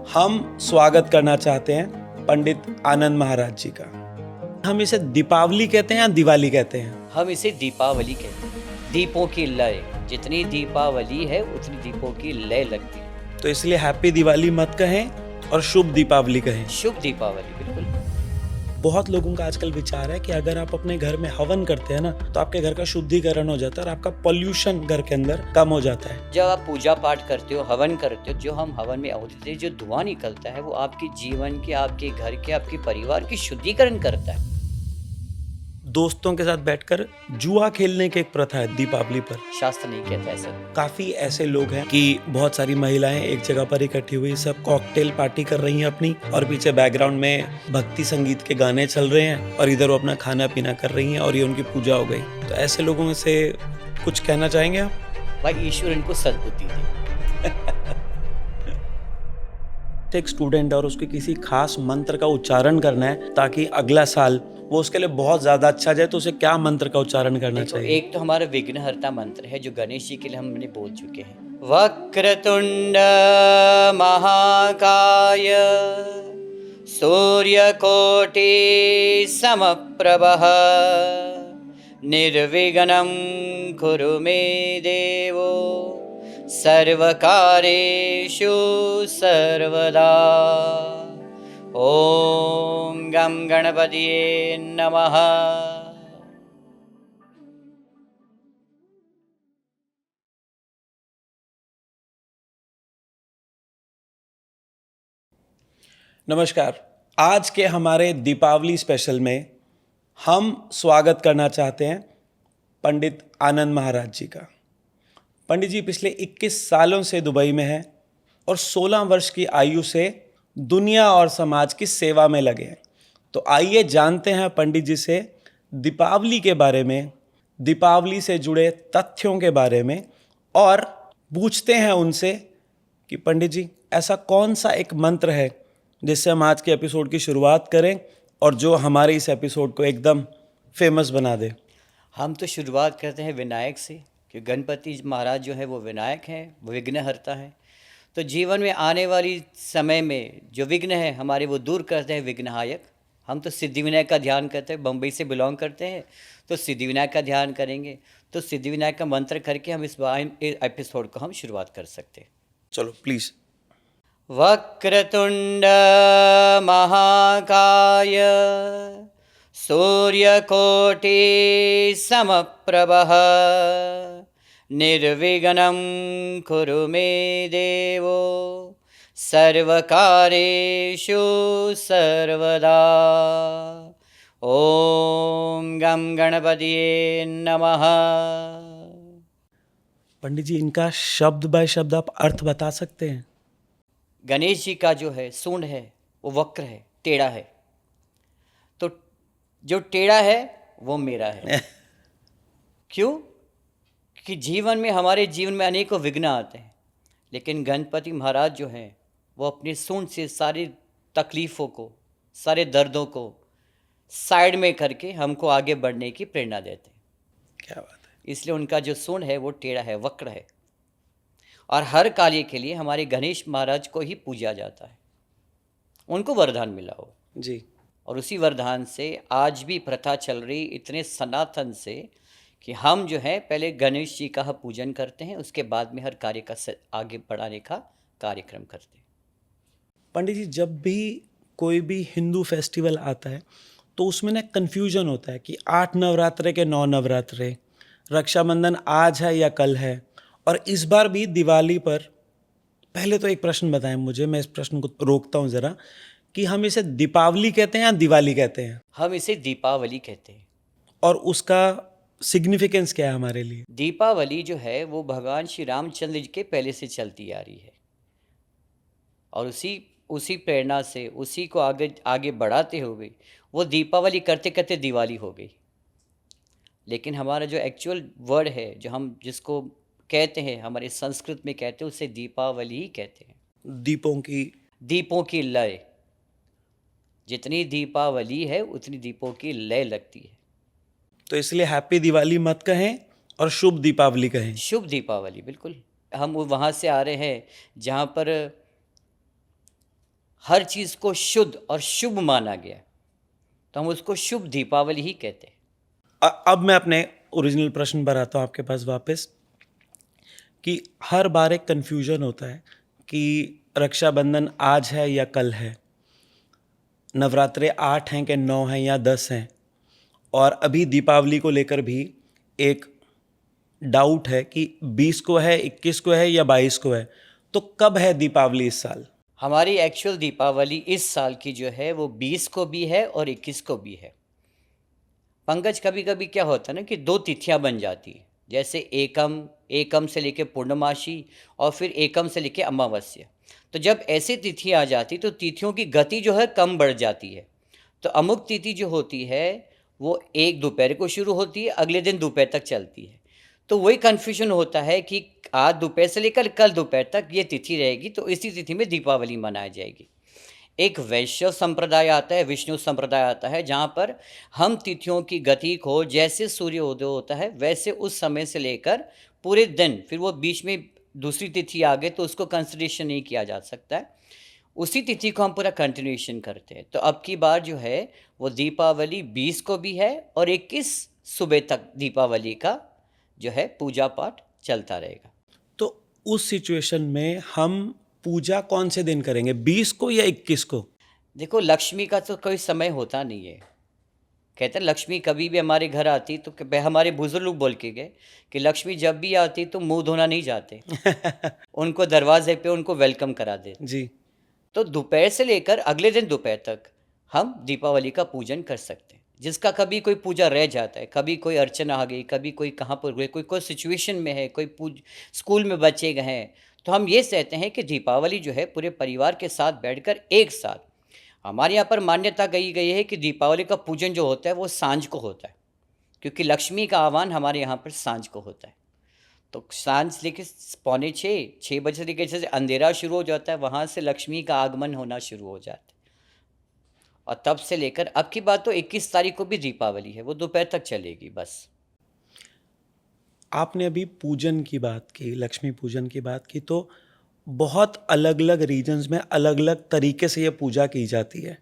हम स्वागत करना चाहते हैं पंडित आनंद महाराज जी का। हम इसे दीपावली कहते हैं या दिवाली कहते हैं? हम इसे दीपावली कहते हैं। दीपों की लय, जितनी दीपावली है उतनी दीपों की लय लगती है। तो इसलिए हैप्पी दिवाली मत कहें और शुभ दीपावली कहें। शुभ दीपावली, बिल्कुल। बहुत लोगों का आजकल विचार है कि अगर आप अपने घर में हवन करते हैं ना, तो आपके घर का शुद्धिकरण हो जाता है और आपका पोल्यूशन घर के अंदर कम हो जाता है। जब आप पूजा पाठ करते हो, हवन करते हो, जो हम हवन में आहुति देते हैं, जो धुआं निकलता है वो आपके जीवन के, आपके घर के, आपके परिवार की शुद्धिकरण करता है। दोस्तों के साथ बैठकर जुआ खेलने की एक प्रथा है दीपावली पर। शास्त्र नहीं कहता ऐसा। काफी ऐसे लोग हैं कि बहुत सारी महिलाएं एक जगह पर इकट्ठी हुई, सब कॉकटेल पार्टी कर रही हैं अपनी, और पीछे बैकग्राउंड में भक्ति संगीत के गाने चल रहे हैं और इधर वो अपना खाना पीना कर रही हैं और ये उनकी पूजा हो गई। तो ऐसे लोगों से कुछ कहना चाहेंगे आप? भाई, ईश्वर इनको सद्बुद्धि दे। एक स्टूडेंट है और उसके किसी खास मंत्र का उच्चारण करना है ताकि अगला साल वो उसके लिए बहुत ज्यादा अच्छा जाए, तो उसे क्या मंत्र का उच्चारण करना चाहिए? एक तो हमारा विघ्नहर्ता मंत्र है जो गणेश जी के लिए हमने बोल चुके हैं। वक्रतुंड महाकाय सूर्यकोटि समप्रभः निर्विघ्नं कुरु मे देवो सर्वकारेषु सर्वदा। ओम गं गणपतिये नमः। नमस्कार। आज के हमारे दीपावली स्पेशल में हम स्वागत करना चाहते हैं पंडित आनंद महाराज जी का। पंडित जी पिछले 21 सालों से दुबई में हैं और 16 वर्ष की आयु से दुनिया और समाज की सेवा में लगे हैं। तो आइए जानते हैं पंडित जी से दीपावली के बारे में, दीपावली से जुड़े तथ्यों के बारे में, और पूछते हैं उनसे कि पंडित जी ऐसा कौन सा एक मंत्र है जिससे हम आज के एपिसोड की शुरुआत करें और जो हमारे इस एपिसोड को एकदम फेमस बना दे। हम तो शुरुआत करते हैं विनायक से, कि गणपति महाराज जो है वो विनायक हैं, वो विघ्नहर्ता है। तो जीवन में आने वाली समय में जो विघ्न है हमारे, वो दूर करते हैं विघ्नहायक। हम तो सिद्धिविनायक का ध्यान करते हैं, बम्बई से बिलोंग करते हैं, तो सिद्धिविनायक का ध्यान करेंगे। तो सिद्धिविनायक का मंत्र करके हम इस एपिसोड को हम शुरुआत कर सकते हैं। चलो प्लीज। वक्रतुंड महाकाय सूर्यकोटि समप्रभः निर्विघ्नं कुरु मे देवो सर्वकारेषु सर्वदा। ओम गं गणपतिये नमः। पंडित जी इनका शब्द बाय शब्द आप अर्थ बता सकते हैं? गणेश जी का जो है सूंड है वो वक्र है, टेढ़ा है। तो जो टेढ़ा है वो मेरा है। क्यों? कि जीवन में, हमारे जीवन में अनेकों विघ्न आते हैं, लेकिन गणपति महाराज जो हैं वो अपनी सूंड से सारी तकलीफ़ों को, सारे दर्दों को साइड में करके हमको आगे बढ़ने की प्रेरणा देते हैं। क्या बात है। इसलिए उनका जो सूंड है वो टेढ़ा है, वक्र है। और हर कार्य के लिए हमारे गणेश महाराज को ही पूजा जाता है। उनको वरदान मिला हो जी। और उसी वरदान से आज भी प्रथा चल रही इतने सनातन से कि हम जो है पहले गणेश जी का पूजन करते हैं, उसके बाद में हर कार्य का आगे बढ़ाने का कार्यक्रम करते हैं। पंडित जी जब भी कोई भी हिंदू फेस्टिवल आता है तो उसमें ना कन्फ्यूजन होता है कि 8 नवरात्रे के 9 नवरात्रे, रक्षाबंधन आज है या कल है, और इस बार भी दिवाली पर। पहले तो एक प्रश्न बताएं मुझे, मैं इस प्रश्न को रोकता हूँ ज़रा, कि हम इसे दीपावली कहते हैं या दिवाली कहते हैं? हम इसे दीपावली कहते हैं। और उसका सिग्निफिकेंस क्या है हमारे लिए? दीपावली जो है वो भगवान श्री रामचंद्र जी के पहले से चलती आ रही है और उसी प्रेरणा से, उसी को आगे बढ़ाते हुए वो दीपावली करते करते दिवाली हो गई। लेकिन हमारा जो एक्चुअल वर्ड है, जो हम जिसको कहते हैं, हमारे संस्कृत में कहते हैं, उसे दीपावली ही कहते हैं। दीपों की लय, जितनी दीपावली है उतनी दीपों की लय लगती है। तो इसलिए हैप्पी दिवाली मत कहें और शुभ दीपावली कहें। शुभ दीपावली, बिल्कुल। हम वहाँ से आ रहे हैं जहाँ पर हर चीज़ को शुद्ध और शुभ माना गया, तो हम उसको शुभ दीपावली ही कहते हैं। अब मैं अपने ओरिजिनल प्रश्न पर आता हूँ आपके पास वापस, कि हर बार एक कन्फ्यूजन होता है कि रक्षाबंधन आज है या कल है, नवरात्रे 8 हैं कि 9 हैं या 10 हैं, और अभी दीपावली को लेकर भी एक डाउट है कि 20 को है, 21 को है या 22 को है। तो कब है दीपावली इस साल? हमारी एक्चुअल दीपावली इस साल की जो है वो 20 को भी है और 21 को भी है। पंकज, कभी कभी क्या होता है ना कि दो तिथियां बन जाती है, जैसे एकम, एकम से लेके पूर्णमासी और फिर एकम से लेके अमावस्या। तो जब ऐसी तिथि आ जाती तो तिथियों की गति जो है कम बढ़ जाती है। तो अमुक तिथि जो होती है वो एक दोपहर को शुरू होती है, अगले दिन दोपहर तक चलती है। तो वही कन्फ्यूजन होता है कि आज दोपहर से लेकर कल दोपहर तक ये तिथि रहेगी, तो इसी तिथि में दीपावली मनाई जाएगी। एक वैष्णव संप्रदाय आता है, विष्णु संप्रदाय आता है, जहाँ पर हम तिथियों की गति को जैसे सूर्योदय होता है वैसे उस समय से लेकर पूरे दिन, फिर वो बीच में दूसरी तिथि आ गई तो उसको कंसिडरेशन नहीं किया जा सकता है, उसी तिथि को हम पूरा कंटिन्यूएशन करते हैं। तो अब की बार जो है वो दीपावली 20 को भी है और 21 सुबह तक दीपावली का जो है पूजा पाठ चलता रहेगा। तो उस सिचुएशन में हम पूजा कौन से दिन करेंगे, 20 को या 21 को? देखो, लक्ष्मी का तो कोई समय होता नहीं है। कहते हैं लक्ष्मी कभी भी हमारे घर आती तो हमारे बुजुर्ग लोग बोल के गए कि लक्ष्मी जब भी आती तो मुंह धोना नहीं जाते, उनको दरवाजे पे उनको वेलकम करा देते। जी। तो दोपहर से लेकर अगले दिन दोपहर तक हम दीपावली का पूजन कर सकते हैं। जिसका कभी कोई पूजा रह जाता है, कभी कोई अर्चना आ गई, कभी कोई कहाँ पर गए, कोई कोई सिचुएशन में है, कोई स्कूल में बच्चे गए हैं, तो हम ये कहते हैं कि दीपावली जो है पूरे परिवार के साथ बैठकर एक साथ, हमारे यहाँ पर मान्यता कही गई है कि दीपावली का पूजन जो होता है वो सांझ को होता है, क्योंकि लक्ष्मी का आह्वान हमारे यहाँ पर सांझ को होता है। तो सांझ लेके 5:45-6 बजे से लेकर जैसे अंधेरा शुरू हो जाता है, वहाँ से लक्ष्मी का आगमन होना शुरू हो जाता है। और तब से लेकर अब की बात तो 21 तारीख को भी दीपावली है, वो दोपहर तक चलेगी बस। आपने अभी पूजन की बात की, लक्ष्मी पूजन की बात की, तो बहुत अलग अलग रीजन्स में अलग अलग तरीके से ये पूजा की जाती है।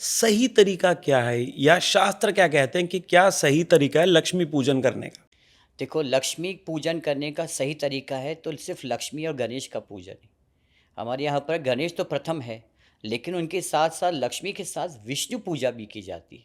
सही तरीका क्या है, या शास्त्र क्या कहते हैं कि क्या सही तरीका है लक्ष्मी पूजन करने का? देखो, लक्ष्मी पूजन करने का सही तरीका है तो सिर्फ लक्ष्मी और गणेश का पूजन है। हमारे यहाँ पर गणेश तो प्रथम है, लेकिन उनके साथ साथ लक्ष्मी के साथ विष्णु पूजा भी की जाती है।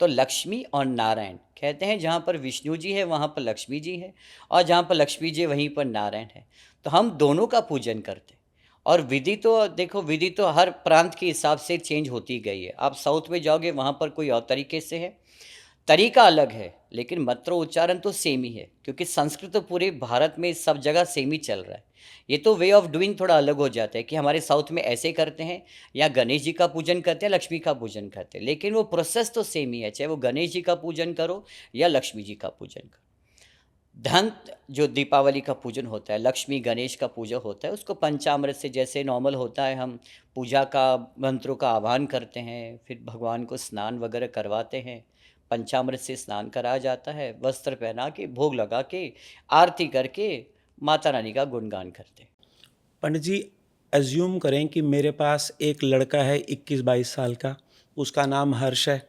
तो लक्ष्मी और नारायण कहते हैं, जहाँ पर विष्णु जी है वहाँ पर लक्ष्मी जी है, और जहाँ पर लक्ष्मी जी वहीं पर नारायण है। तो हम दोनों का पूजन करते हैं। और विधि तो देखो, विधि तो हर प्रांत के हिसाब से चेंज होती गई है। आप साउथ में जाओगे वहाँ पर कोई और तरीके से है, तरीका अलग है, लेकिन मंत्र उच्चारण तो सेम ही है, क्योंकि संस्कृत तो पूरे भारत में सब जगह सेम ही चल रहा है। ये तो वे ऑफ डूइंग थोड़ा अलग हो जाता है कि हमारे साउथ में ऐसे करते हैं, या गणेश जी का पूजन करते हैं, लक्ष्मी का पूजन करते हैं, लेकिन वो प्रोसेस तो सेम ही है, चाहे वो गणेश जी का पूजन करो या लक्ष्मी जी का पूजन करो। धन जो दीपावली का पूजन होता है, लक्ष्मी गणेश का पूजा होता है, उसको पंचामृत से जैसे नॉर्मल होता है, हम पूजा का मंत्रों का आह्वान करते हैं, फिर भगवान को स्नान वगैरह करवाते हैं, पंचामृत से स्नान कराया जाता है, वस्त्र पहना के, भोग लगा के, आरती करके माता रानी का गुणगान करते हैं। पंडित जी, एज्यूम करें कि मेरे पास एक लड़का है 21-22 साल का, उसका नाम हर्ष है,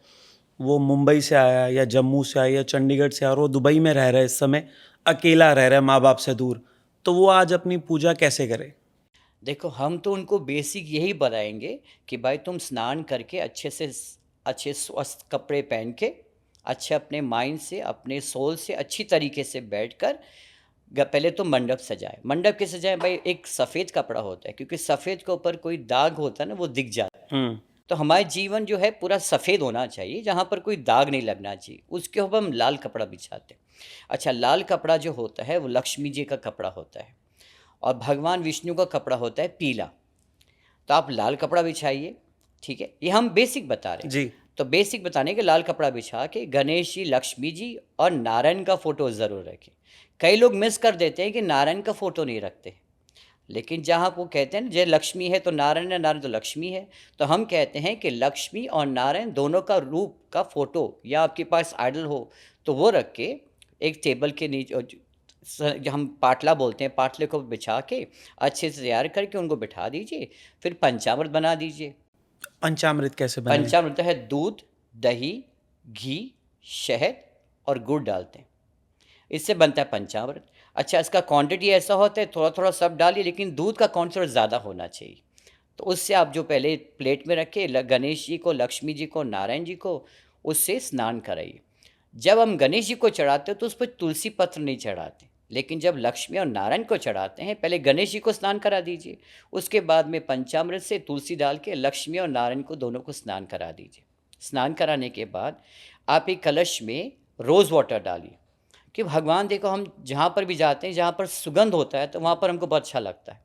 वो मुंबई से आया या जम्मू से आया या चंडीगढ़ से आया, और वो दुबई में रह रहा है इस समय, अकेला रह रहा है माँ बाप से दूर, तो वो आज अपनी पूजा कैसे करे? देखो, हम तो उनको बेसिक यही बताएंगे कि भाई तुम स्नान करके अच्छे स्वस्थ कपड़े पहन के, अच्छे अपने माइंड से, अपने सोल से अच्छी तरीके से बैठकर पहले तो मंडप सजाए। मंडप के सजाए भाई, एक सफ़ेद कपड़ा होता है, क्योंकि सफ़ेद के ऊपर कोई दाग होता है ना वो दिख जाता है। तो हमारा जीवन जो है पूरा सफ़ेद होना चाहिए, जहाँ पर कोई दाग नहीं लगना चाहिए, उसके ऊपर हम लाल कपड़ा बिछाते हैं। अच्छा, लाल कपड़ा जो होता है वो लक्ष्मी जी का कपड़ा होता है, और भगवान विष्णु का कपड़ा होता है पीला। तो आप लाल कपड़ा बिछाइए, ठीक है, ये हम बेसिक बता रहे हैं। जी। तो बेसिक बताने के लाल कपड़ा बिछा के गणेश जी, लक्ष्मी जी और नारायण का फोटो ज़रूर रखें। कई लोग मिस कर देते हैं कि नारायण का फोटो नहीं रखते, लेकिन जहाँ वो कहते हैं जय लक्ष्मी है तो नारायण है, नारायण तो लक्ष्मी है, तो हम कहते हैं कि लक्ष्मी और नारायण दोनों का रूप का फोटो, या आपके पास आइडल हो तो वो रख के एक टेबल के नीचे, जो हम पाटला बोलते हैं, पाटले को बिछा के अच्छे से तैयार करके उनको बिठा दीजिए, फिर पंचामृत बना दीजिए, पंचामृत कैसे बनाएं? पंचामृत है दूध, दही, घी, शहद और गुड़ डालते हैं, इससे बनता है पंचामृत। अच्छा, इसका क्वांटिटी ऐसा होता है थोड़ा थोड़ा सब डालिए, लेकिन दूध का क्वांटिटी ज़्यादा होना चाहिए। तो उससे आप जो पहले प्लेट में रखे गणेश जी को, लक्ष्मी जी को, नारायण जी को, उससे स्नान कराइए। जब हम गणेश जी को चढ़ाते हो तो उस पर तुलसी पत्र नहीं चढ़ाते, लेकिन जब लक्ष्मी और नारायण को चढ़ाते हैं पहले गणेश जी को स्नान करा दीजिए, उसके बाद में पंचामृत से तुलसी डाल के लक्ष्मी और नारायण को दोनों को स्नान करा दीजिए। स्नान कराने के बाद आप एक कलश में रोज़ वाटर डालिए, कि भगवान देखो हम जहाँ पर भी जाते हैं, जहाँ पर सुगंध होता है तो वहाँ पर हमको बहुत अच्छा लगता है,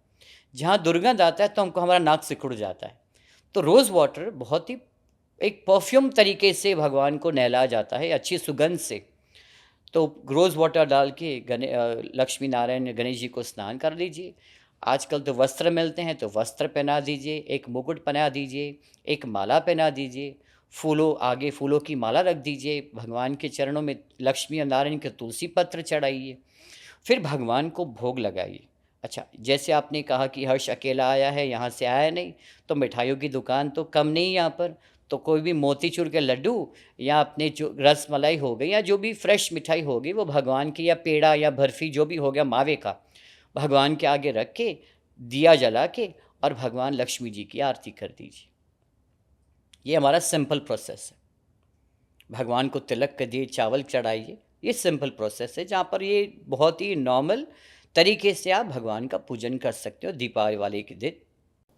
जहाँ दुर्गंध आता है तो हमको हमारा नाक सिकुड़ जाता है। तो रोज़ वाटर बहुत ही एक परफ्यूम तरीके से भगवान को नहलाया जाता है, अच्छी सुगंध से। तो रोज़ वाटर डाल के लक्ष्मी नारायण गणेश जी को स्नान कर लीजिए। आजकल तो वस्त्र मिलते हैं तो वस्त्र पहना दीजिए, एक मुकुट पहना दीजिए, एक माला पहना दीजिए, आगे फूलों की माला रख दीजिए, भगवान के चरणों में लक्ष्मी और नारायण के तुलसी पत्र चढ़ाइए, फिर भगवान को भोग लगाइए। अच्छा, जैसे आपने कहा कि हर्ष अकेला आया है, यहाँ से आया नहीं, तो मिठाइयों की दुकान तो कम नहीं यहाँ पर, तो कोई भी मोतीचूर के लड्डू या अपने जो रस मलाई हो गई या जो भी फ्रेश मिठाई होगी वो भगवान की, या पेड़ा या बर्फ़ी जो भी हो गया मावे का, भगवान के आगे रख के दिया जला के और भगवान लक्ष्मी जी की आरती कर दीजिए। ये हमारा सिंपल प्रोसेस है। भगवान को तिलक कर दिए, चावल चढ़ाइए, ये सिंपल प्रोसेस है जहाँ पर ये बहुत ही नॉर्मल तरीके से आप भगवान का पूजन कर सकते हो दीपावली के दिन।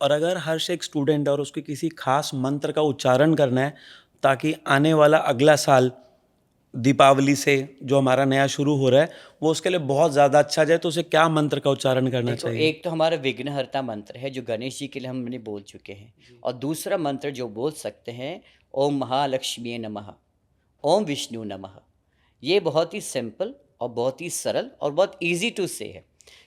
और अगर हर्ष एक स्टूडेंट है और उसको किसी खास मंत्र का उच्चारण करना है ताकि आने वाला अगला साल दीपावली से जो हमारा नया शुरू हो रहा है वो उसके लिए बहुत ज़्यादा अच्छा जाए, तो उसे क्या मंत्र का उच्चारण करना देखो, चाहिए? एक तो हमारा विघ्नहर्ता मंत्र है जो गणेश जी के लिए हमने बोल चुके हैं, और दूसरा मंत्र जो बोल सकते हैं, ओम महालक्ष्मी नमः, ओम विष्णु नमः। ये बहुत ही सिंपल और बहुत ही सरल और बहुत इजी टू से है,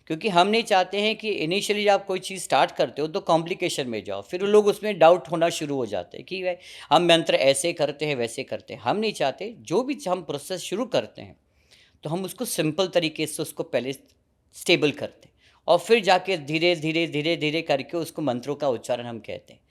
क्योंकि हम नहीं चाहते हैं कि इनिशियली आप कोई चीज़ स्टार्ट करते हो तो कॉम्प्लिकेशन में जाओ, फिर लोग उसमें डाउट होना शुरू हो जाते हैं कि भाई हम मंत्र ऐसे करते हैं वैसे करते हैं। हम नहीं चाहते, जो भी हम प्रोसेस शुरू करते हैं तो हम उसको सिंपल तरीके से उसको पहले स्टेबल करते हैं, और फिर जाके धीरे धीरे धीरे धीरे करके उसको मंत्रों का उच्चारण हम कहते हैं।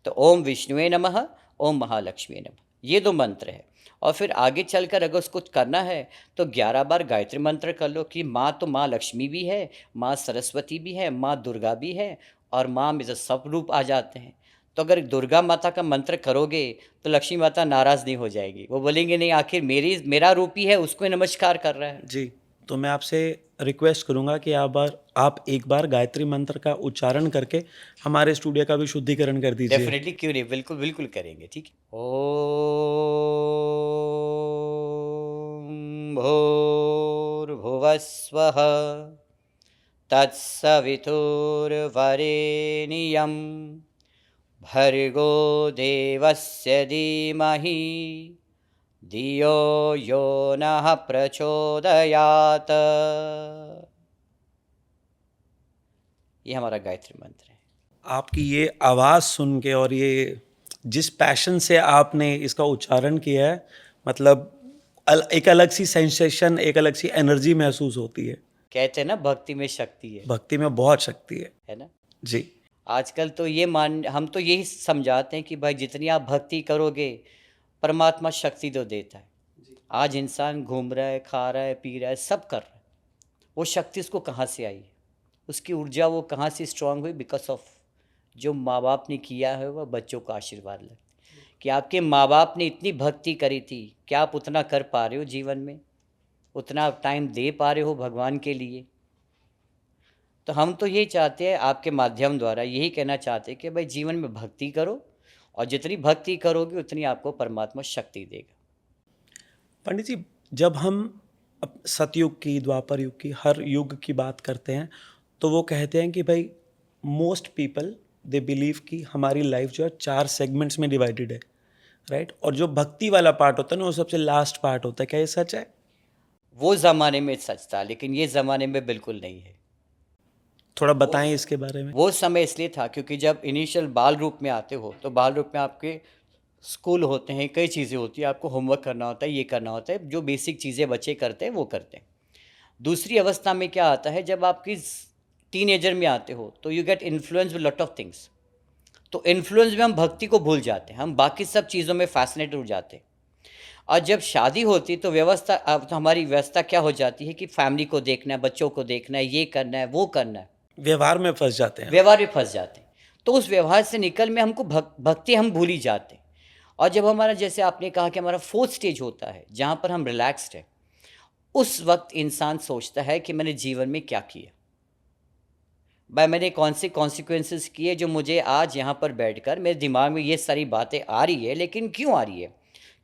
तो ओम विष्णुवे नमः, ओम महालक्ष्मी नमः, ये दो मंत्र है। और फिर आगे चलकर अगर उसको करना है तो 11 बार गायत्री मंत्र कर लो, कि माँ तो माँ लक्ष्मी भी है, माँ सरस्वती भी है, माँ दुर्गा भी है, और माँ में तो सब रूप आ जाते हैं। तो अगर दुर्गा माता का मंत्र करोगे तो लक्ष्मी माता नाराज़ नहीं हो जाएगी, वो बोलेंगे नहीं आखिर मेरा रूप ही है, उसको ही नमस्कार कर रहा है। जी, तो मैं आपसे रिक्वेस्ट करूंगा कि आप एक बार गायत्री मंत्र का उच्चारण करके हमारे स्टूडियो का भी शुद्धिकरण कर दीजिए। डेफिनेटली, क्यों नहीं, बिल्कुल बिल्कुल करेंगे, ठीक है। ओम भूर्भुवस्वः तत्सवितुर्वरेण्यं भर्गो देवस्य धीमहि धियो यो नः प्रचोदयात्। ये हमारा गायत्री मंत्र है। आपकी ये आवाज़ सुन के और ये जिस पैशन से आपने इसका उच्चारण किया है, मतलब एक अलग सी सेंसेशन, एक अलग सी एनर्जी महसूस होती है। कहते हैं ना, भक्ति में शक्ति है भक्ति में बहुत शक्ति है ना। जी। आजकल तो हम तो यही समझाते हैं कि भाई जितनी आप भक्ति करोगे परमात्मा शक्ति तो देता है। आज इंसान घूम रहा है, खा रहा है, पी रहा है, सब कर रहा है, वो शक्ति उसको कहाँ से आई, उसकी ऊर्जा वो कहाँ से स्ट्रांग हुई? बिकॉज ऑफ जो माँ बाप ने किया है वह बच्चों को आशीर्वाद लगे, कि आपके माँ बाप ने इतनी भक्ति करी थी, क्या आप उतना कर पा रहे हो जीवन में, उतना टाइम दे पा रहे हो भगवान के लिए? तो हम तो यही चाहते हैं, आपके माध्यम द्वारा यही कहना चाहते हैं कि भाई जीवन में भक्ति करो, और जितनी भक्ति करोगे उतनी आपको परमात्मा शक्ति देगा। पंडित जी, जब हम सतयुग की, द्वापर युग की, हर युग की बात करते हैं तो वो कहते हैं कि भाई मोस्ट पीपल दे बिलीव कि हमारी लाइफ जो है 4 सेगमेंट्स में डिवाइडेड है, राइट? और जो भक्ति वाला पार्ट होता है ना वो सबसे लास्ट पार्ट होता है। क्या ये सच है? वो ज़माने में सच था, लेकिन ये ज़माने में बिल्कुल नहीं है। थोड़ा बताएं इसके बारे में। वो समय इसलिए था क्योंकि जब इनिशियल बाल रूप में आते हो तो बाल रूप में आपके स्कूल होते हैं, कई चीज़ें होती हैं, आपको होमवर्क करना होता है, ये करना होता है, जो बेसिक चीज़ें बच्चे करते हैं वो करते हैं। दूसरी अवस्था में क्या आता है, जब आपकी टीनेजर में आते हो तो you get influence with lot of things. तो इन्फ्लुएंस में हम भक्ति को भूल जाते हैं, हम बाकी सब चीज़ों में फैसिनेट हो जाते हैं। और जब शादी होती तो व्यवस्था, अब तो हमारी व्यवस्था क्या हो जाती है कि फैमिली को देखना है, बच्चों को देखना है, ये करना है, वो करना है, व्यवहार में फंस जाते हैं। व्यवहार में फंस जाते हैं। तो उस व्यवहार से निकल में हमको भक्ति हम भूल ही जाते हैं। और जब हमारा, जैसे आपने कहा कि हमारा फोर्थ स्टेज होता है जहाँ पर हम रिलैक्स्ड है, उस वक्त इंसान सोचता है कि मैंने जीवन में क्या किया, भाई मैंने कौन से कॉन्सिक्वेंसेस किए जो मुझे आज यहाँ पर बैठकर मेरे दिमाग में ये सारी बातें आ रही है। लेकिन क्यों आ रही है?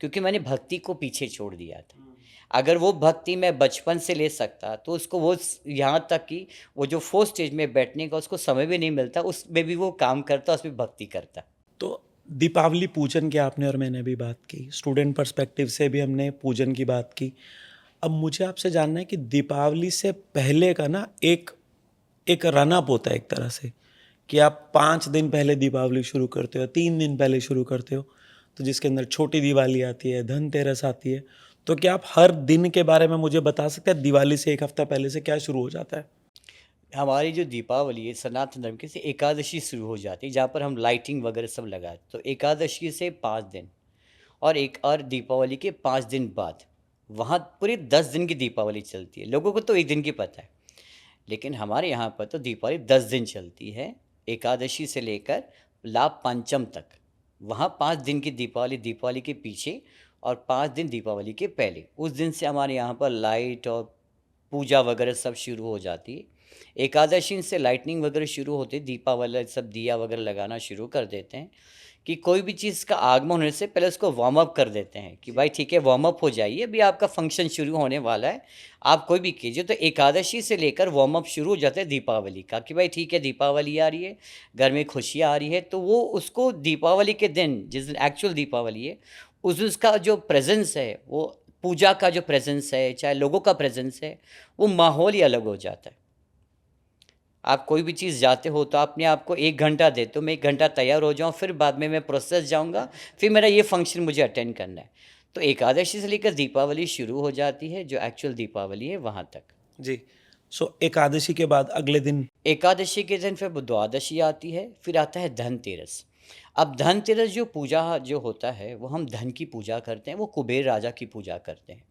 क्योंकि मैंने भक्ति को पीछे छोड़ दिया था। अगर वो भक्ति मैं बचपन से ले सकता तो उसको वो यहाँ तक कि वो जो फोर्थ स्टेज में बैठने का उसको समय भी नहीं मिलता, उसमें भी वो काम करता, उसमें भक्ति करता। तो दीपावली पूजन की आपने और मैंने भी बात की, स्टूडेंट पर्सपेक्टिव से भी हमने पूजन की बात की। अब मुझे आपसे जानना है कि दीपावली से पहले का ना एक एक रन अप होता है एक तरह से, कि आप 5 दिन पहले दीपावली शुरू करते हो, 3 दिन पहले शुरू करते हो, तो जिसके अंदर छोटी दिवाली आती है, धनतेरस आती है। तो क्या आप हर दिन के बारे में मुझे बता सकते हैं दिवाली से एक हफ्ता पहले से क्या शुरू हो जाता है? हमारी जो दीपावली है सनातन धर्म की, से एकादशी शुरू हो जाती है जहाँ पर हम लाइटिंग वगैरह सब लगाते। तो एकादशी से 5 दिन, और एक और दीपावली के 5 दिन बाद वहाँ पूरी 10 दिन की दीपावली चलती है। लोगों को तो एक दिन की पता है, लेकिन हमारे यहाँ पर तो दीपावली 10 दिन चलती है, एकादशी से लेकर लाभ पंचम तक। वहाँ 5 दिन की दीपावली, दीपावली के पीछे, और 5 दिन दीपावली के पहले। उस दिन से हमारे यहाँ पर लाइट और पूजा वगैरह सब शुरू हो जाती है। एकादशी से लाइटनिंग वगैरह शुरू होती है, दीपावली सब दिया वगैरह लगाना शुरू कर देते हैं कि कोई भी चीज़ का आगमन होने से पहले उसको वार्म अप कर देते हैं कि भाई ठीक है, वार्म अप हो जाइए, अभी आपका फंक्शन शुरू होने वाला है, आप कोई भी कीजिए। तो एकादशी से लेकर वार्म अप शुरू हो जाता है दीपावली का कि भाई ठीक है, दीपावली आ रही है, घर में खुशियाँ आ रही है। तो वो उसको दीपावली के दिन, जिस दिन एक्चुअल दीपावली है, उस दिन उसका जो प्रेजेंस है, वो पूजा का जो प्रेजेंस है, चाहे लोगों का प्रेजेंस है, वो माहौल ही अलग हो जाता है। आप कोई भी चीज़ जाते हो तो अपने आप को 1 घंटा देते हो, मैं 1 घंटा तैयार हो जाऊँ, फिर बाद में मैं प्रोसेस जाऊँगा, फिर मेरा ये फंक्शन मुझे अटेंड करना है। तो एकादशी से लेकर दीपावली शुरू हो जाती है, जो एक्चुअल दीपावली है वहाँ तक। जी। सो एकादशी के बाद अगले दिन एकादशी के दिन फिर द्वादशी आती है, फिर आता है धनतेरस। अब धनतेरस जो पूजा जो होता है, वो हम धन की पूजा करते हैं, वो कुबेर राजा की पूजा करते हैं।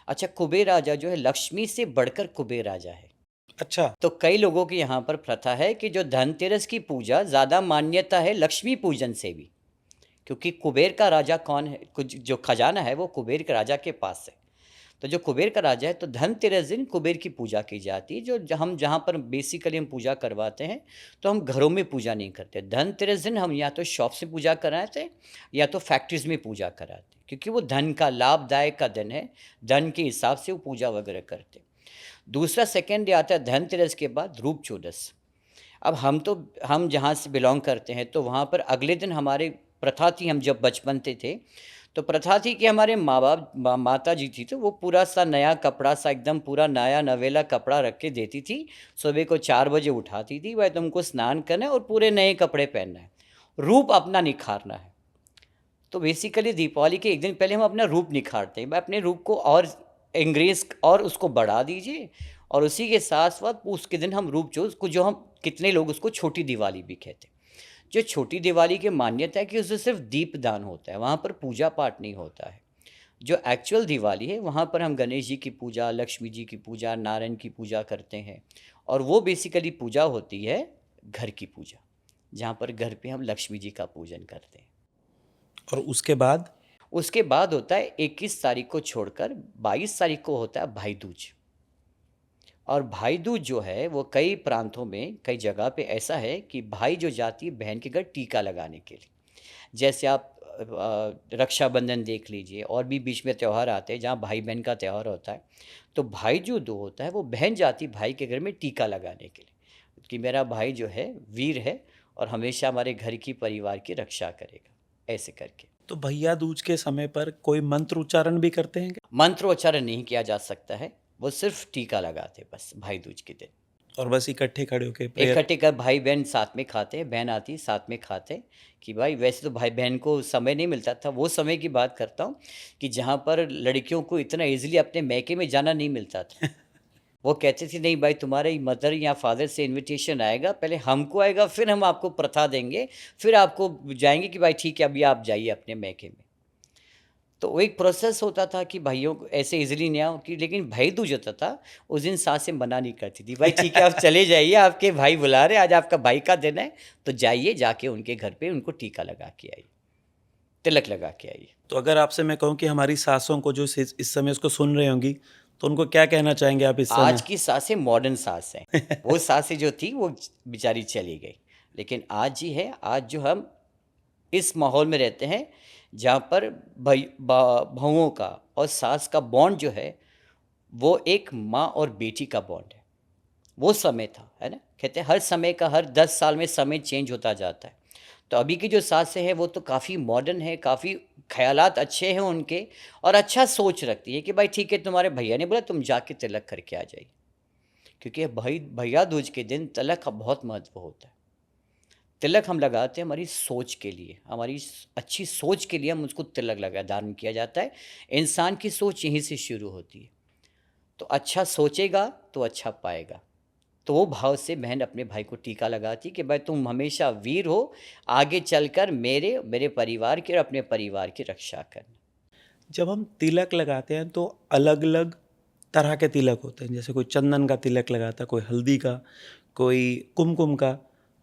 अच्छा, कुबेर राजा जो है, लक्ष्मी से बढ़कर कुबेर राजा है। अच्छा। तो कई लोगों की यहाँ पर प्रथा है कि जो धनतेरस की पूजा ज़्यादा मान्यता है लक्ष्मी पूजन से भी, क्योंकि कुबेर का राजा कौन है, कुछ जो खजाना है वो कुबेर के राजा के पास है। तो जो कुबेर का राजा है, तो धनतेरस दिन कुबेर की पूजा की जाती है। हम जहाँ पर बेसिकली हम पूजा करवाते हैं, तो हम घरों में पूजा नहीं करते। धनतेरस दिन हम या तो शॉप से पूजा कराते, या तो फैक्ट्रीज में पूजा कराते, क्योंकि वो धन का लाभदायक का दिन है, धन के हिसाब से वो पूजा वगैरह करते। दूसरा सेकेंड डे आता है धनतेरस के बाद रूप चौदस। अब हम जहाँ से बिलोंग करते हैं, तो वहाँ पर अगले दिन हमारे प्रथा थी, हम जब बचपन थे तो प्रथा थी कि हमारे माँ बाप माता जी थी, तो वो पूरा सा नया कपड़ा सा, एकदम पूरा नया नवेला कपड़ा रख के देती थी। सुबह को 4 बजे उठाती थी, भाई तुमको स्नान करना है और पूरे नए कपड़े पहनना है, रूप अपना निखारना है। तो बेसिकली दीपावली के एक दिन पहले हम अपना रूप निखारते हैं, भाई अपने रूप को और इंग्रेज और उसको बढ़ा दीजिए। और उसी के साथ साथ उसके दिन हम रूप जो हम कितने लोग उसको छोटी दिवाली भी कहते हैं। जो छोटी दिवाली की मान्यता है कि उससे सिर्फ दीप दान होता है, वहाँ पर पूजा पाठ नहीं होता है। जो एक्चुअल दिवाली है, वहाँ पर हम गणेश जी की पूजा, लक्ष्मी जी की पूजा, नारायण की पूजा करते हैं। और वो बेसिकली पूजा होती है घर की पूजा, जहाँ पर घर पे हम लक्ष्मी जी का पूजन करते हैं। और उसके बाद होता है 21 तारीख को छोड़कर 22 तारीख को होता है भाई दूज। और भाई दूज जो है, वो कई प्रांतों में, कई जगह पे ऐसा है कि भाई जो जाती है बहन के घर टीका लगाने के लिए। जैसे आप रक्षाबंधन देख लीजिए, और भी बीच में त्यौहार आते हैं जहाँ भाई बहन का त्यौहार होता है। तो भाई जो दो होता है, वो बहन जाती भाई के घर में टीका लगाने के लिए कि मेरा भाई जो है वीर है और हमेशा हमारे घर की, परिवार की रक्षा करेगा, ऐसे करके। तो भैया दूज के समय पर कोई मंत्र उच्चारण भी करते हैं क्या? मंत्रोच्चारण नहीं किया जा सकता है, वो सिर्फ टीका लगाते बस भाई दूज के दिन। और बस इकट्ठे खड़े होके प्रेयर। इकट्ठे कर भाई बहन साथ में खाते, बहन आती साथ में खाते। कि भाई वैसे तो भाई बहन को समय नहीं मिलता था, वो समय की बात करता हूँ कि जहाँ पर लड़कियों को इतना इजीली अपने मैके में जाना नहीं मिलता था। वो कहते थे नहीं भाई, तुम्हारे मदर या फादर से इनविटेशन आएगा, पहले हमको आएगा, फिर हम आपको प्रथा देंगे, फिर आपको जाएंगे कि भाई ठीक है अभी आप जाइए अपने मैके में। तो वो एक प्रोसेस होता था कि भाइयों को ऐसे इजीली नहीं आओ कि, लेकिन भाई दूज होता था उस दिन सासें मना नहीं करती थी, भाई ठीक है आप चले जाइए, आपके भाई बुला रहे, आज आपका भाई का दिन है, तो जाइए, जाके उनके घर पे उनको टीका लगा के आइए, तिलक लगा के आइए। तो अगर आपसे मैं कहूँ कि हमारी सासों को जो इस समय उसको सुन रही होंगी, तो उनको क्या कहना चाहेंगे आप इस समय? आज की सासें मॉडर्न सास हैं, वो सासें जो थी वो बेचारी चली गई, लेकिन आज ही है, आज जो हम इस माहौल में रहते हैं जहाँ पर बहुओं का और सास का बॉन्ड जो है वो एक माँ और बेटी का बॉन्ड है। वो समय था, है ना, कहते हैं हर समय का, हर 10 साल में समय चेंज होता जाता है। तो अभी की जो सासें हैं वो तो काफ़ी मॉडर्न है, काफ़ी ख्यालात अच्छे हैं उनके, और अच्छा सोच रखती है कि भाई ठीक है तुम्हारे भैया ने बोला तुम जाके तिलक करके आ जाइए, क्योंकि भाई भैया दूज के दिन तिलक का बहुत महत्व होता है। तिलक हम लगाते हैं हमारी सोच के लिए, हमारी अच्छी सोच के लिए हम उसको तिलक लगा धारण किया जाता है। इंसान की सोच यहीं से शुरू होती है, तो अच्छा सोचेगा तो अच्छा पाएगा। तो वो भाव से बहन अपने भाई को टीका लगाती कि भाई तुम हमेशा वीर हो, आगे चलकर मेरे मेरे परिवार की और अपने परिवार की रक्षा करना। जब हम तिलक लगाते हैं तो अलग अलग तरह के तिलक होते हैं, जैसे कोई चंदन का तिलक लगाता है, कोई हल्दी का, कोई कुमकुम का।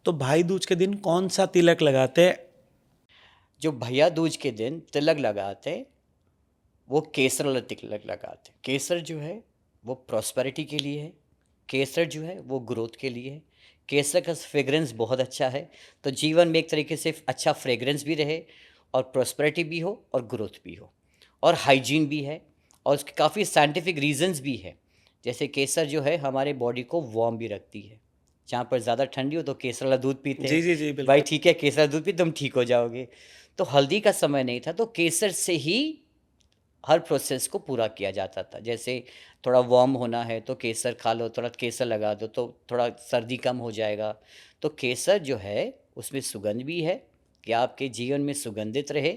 तो भाई दूज के दिन कौन सा तिलक लगाते हैं? जो भैया दूज के दिन तिलक लगाते हैं वो केसर वाला तिलक लगाते हैं। केसर जो है वो प्रॉस्पेरिटी के लिए है, केसर जो है वो ग्रोथ के लिए है। केसर का फ्रेग्रेंस बहुत अच्छा है, तो जीवन में एक तरीके से अच्छा फ्रेग्रेंस भी रहे और प्रॉस्पेरिटी भी हो और ग्रोथ भी हो और हाइजीन भी है, और उसके काफ़ी साइंटिफिक रीजंस भी है। जैसे केसर जो है हमारे बॉडी को वार्म भी रखती है, जहाँ पर ज़्यादा ठंडी हो तो केसर वाला दूध पीते हैं, जी जी जी, भाई बिल्कुल। ठीक है केसर दूध पी तुम ठीक हो जाओगे। तो हल्दी का समय नहीं था, तो केसर से ही हर प्रोसेस को पूरा किया जाता था। जैसे थोड़ा वार्म होना है तो केसर खा लो, थोड़ा केसर लगा दो तो थोड़ा सर्दी कम हो जाएगा। तो केसर जो है उसमें सुगंध भी है कि आपके जीवन में सुगंधित रहे,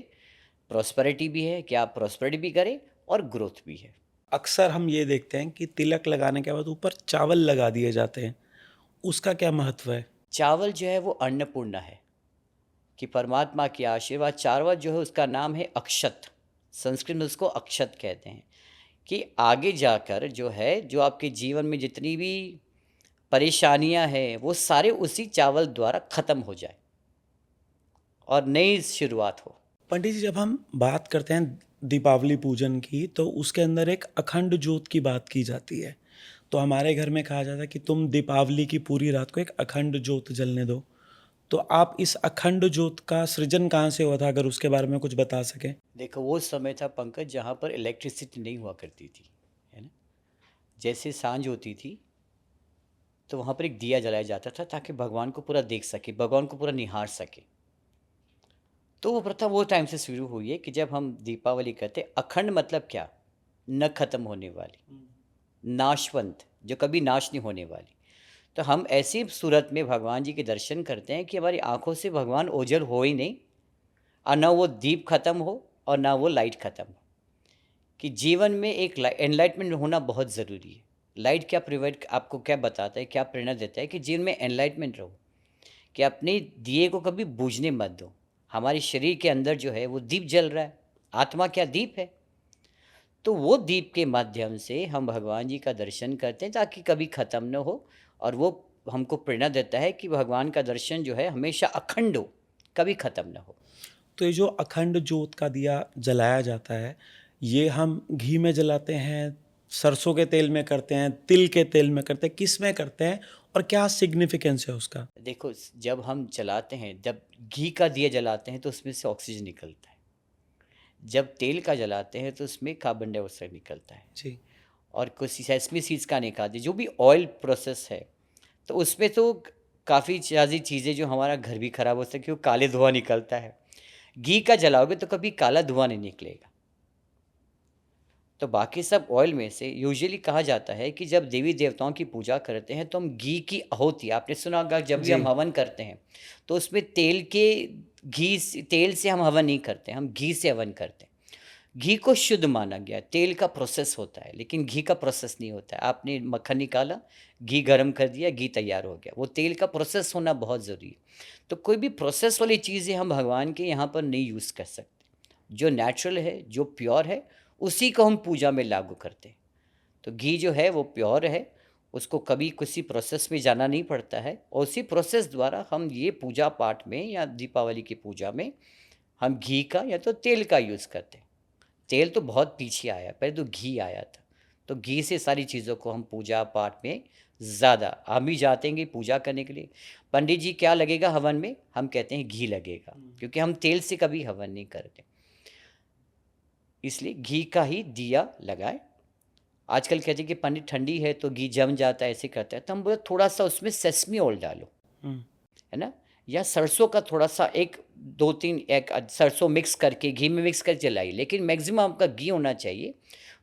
प्रॉस्पेरिटी भी है कि आप प्रॉस्पेरिटी भी करें, और ग्रोथ भी है। अक्सर हम ये देखते हैं कि तिलक लगाने के बाद ऊपर चावल लगा दिए जाते हैं, उसका क्या महत्व है? चावल जो है वो अन्नपूर्णा है कि परमात्मा की आशीर्वाद। चावल जो है उसका नाम है अक्षत, संस्कृत में उसको अक्षत कहते हैं, कि आगे जाकर जो है जो आपके जीवन में जितनी भी परेशानियां हैं वो सारे उसी चावल द्वारा ख़त्म हो जाए और नई शुरुआत हो। पंडित जी, जब हम बात करते हैं दीपावली पूजन की, तो उसके अंदर एक अखंड ज्योत की बात की जाती है। तो हमारे घर में कहा जाता है कि तुम दीपावली की पूरी रात को एक अखंड ज्योत जलने दो। तो आप इस अखंड ज्योत का सृजन कहाँ से हुआ था, अगर उसके बारे में कुछ बता सकें? देखो वो समय था पंकज जहाँ पर इलेक्ट्रिसिटी नहीं हुआ करती थी, है ना। जैसे सांझ होती थी तो वहाँ पर एक दिया जलाया जाता था ताकि भगवान को पूरा देख सके, भगवान को पूरा निहार सके। तो वो प्रथा वो टाइम से शुरू हुई है कि जब हम दीपावली करते, अखंड मतलब क्या, न खत्म होने वाली, नाशवंत, जो कभी नाश नहीं होने वाली। तो हम ऐसी सूरत में भगवान जी के दर्शन करते हैं कि हमारी आंखों से भगवान ओझल हो ही नहीं, और ना वो दीप खत्म हो और ना वो लाइट खत्म हो। कि जीवन में एक एनलाइटमेंट होना बहुत ज़रूरी है। लाइट क्या प्रोवाइड, आपको क्या बताता है, क्या प्रेरणा देता है कि जीवन में एनलाइटमेंट रहो, कि अपने दिए को कभी बूझने मत दो। हमारे शरीर के अंदर जो है वो दीप जल रहा है, आत्मा क्या दीप है, तो वो दीप के माध्यम से हम भगवान जी का दर्शन करते हैं ताकि कभी ख़त्म न हो, और वो हमको प्रेरणा देता है कि भगवान का दर्शन जो है हमेशा अखंड हो, कभी ख़त्म न हो। तो ये जो अखंड ज्योत का दिया जलाया जाता है, ये हम घी में जलाते हैं, सरसों के तेल में करते हैं, तिल के तेल में करते हैं, किस में करते हैं और क्या सिग्निफिकेंस है उसका? देखो जब हम जलाते हैं, जब घी का दिया जलाते हैं तो उसमें से ऑक्सीजन निकलता है, जब तेल का जलाते हैं तो उसमें कार्बन डाइऑक्साइड निकलता है, जी। और कुछ सेसमी सीड्स का निकालते हैं, जो भी ऑयल प्रोसेस है। तो उसमें तो काफ़ी सारी चीज़ें जो हमारा घर भी ख़राब हो सकती है, वो काले धुआं निकलता है। घी का जलाओगे तो कभी काला धुआं नहीं निकलेगा। तो बाकी सब ऑयल में से यूजुअली कहा जाता है कि जब देवी देवताओं की पूजा करते हैं तो हम घी की आहुति, आपने सुना होगा जब भी जी। हम हवन करते हैं तो उसमें तेल से हम हवन नहीं करते, हम घी से हवन करते हैं। घी को शुद्ध माना गया। तेल का प्रोसेस होता है लेकिन घी का प्रोसेस नहीं होता है। आपने मक्खन निकाला, घी गर्म कर दिया, घी तैयार हो गया। वो तेल का प्रोसेस होना बहुत ज़रूरी है। तो कोई भी प्रोसेस वाली चीज़ें हम भगवान के यहाँ पर नहीं यूज़ कर सकते। जो नेचुरल है, जो प्योर है, उसी को हम पूजा में लागू करते हैं। तो घी जो है वो प्योर है, उसको कभी किसी प्रोसेस में जाना नहीं पड़ता है, और उसी प्रोसेस द्वारा हम ये पूजा पाठ में या दीपावली की पूजा में हम घी का या तो तेल का यूज़ करते हैं। तेल तो बहुत पीछे आया, पहले तो घी आया था। तो घी से सारी चीज़ों को हम पूजा पाठ में ज़्यादा, हम ही जाते हैं कि पूजा करने के लिए पंडित जी क्या लगेगा हवन में, हम कहते हैं घी लगेगा, क्योंकि हम तेल से कभी हवन नहीं करते। इसलिए घी का ही दिया लगाए। आजकल कहते हैं कि पंडित ठंडी है तो घी जम जाता है, ऐसे करता है, तो हम बोले थोड़ा सा उसमें सेसमी ऑयल डालो, है ना, या सरसों का थोड़ा सा एक दो तीन एक सरसों मिक्स करके घी में मिक्स कर जलाइए, लेकिन मैक्सिमम आपका घी होना चाहिए।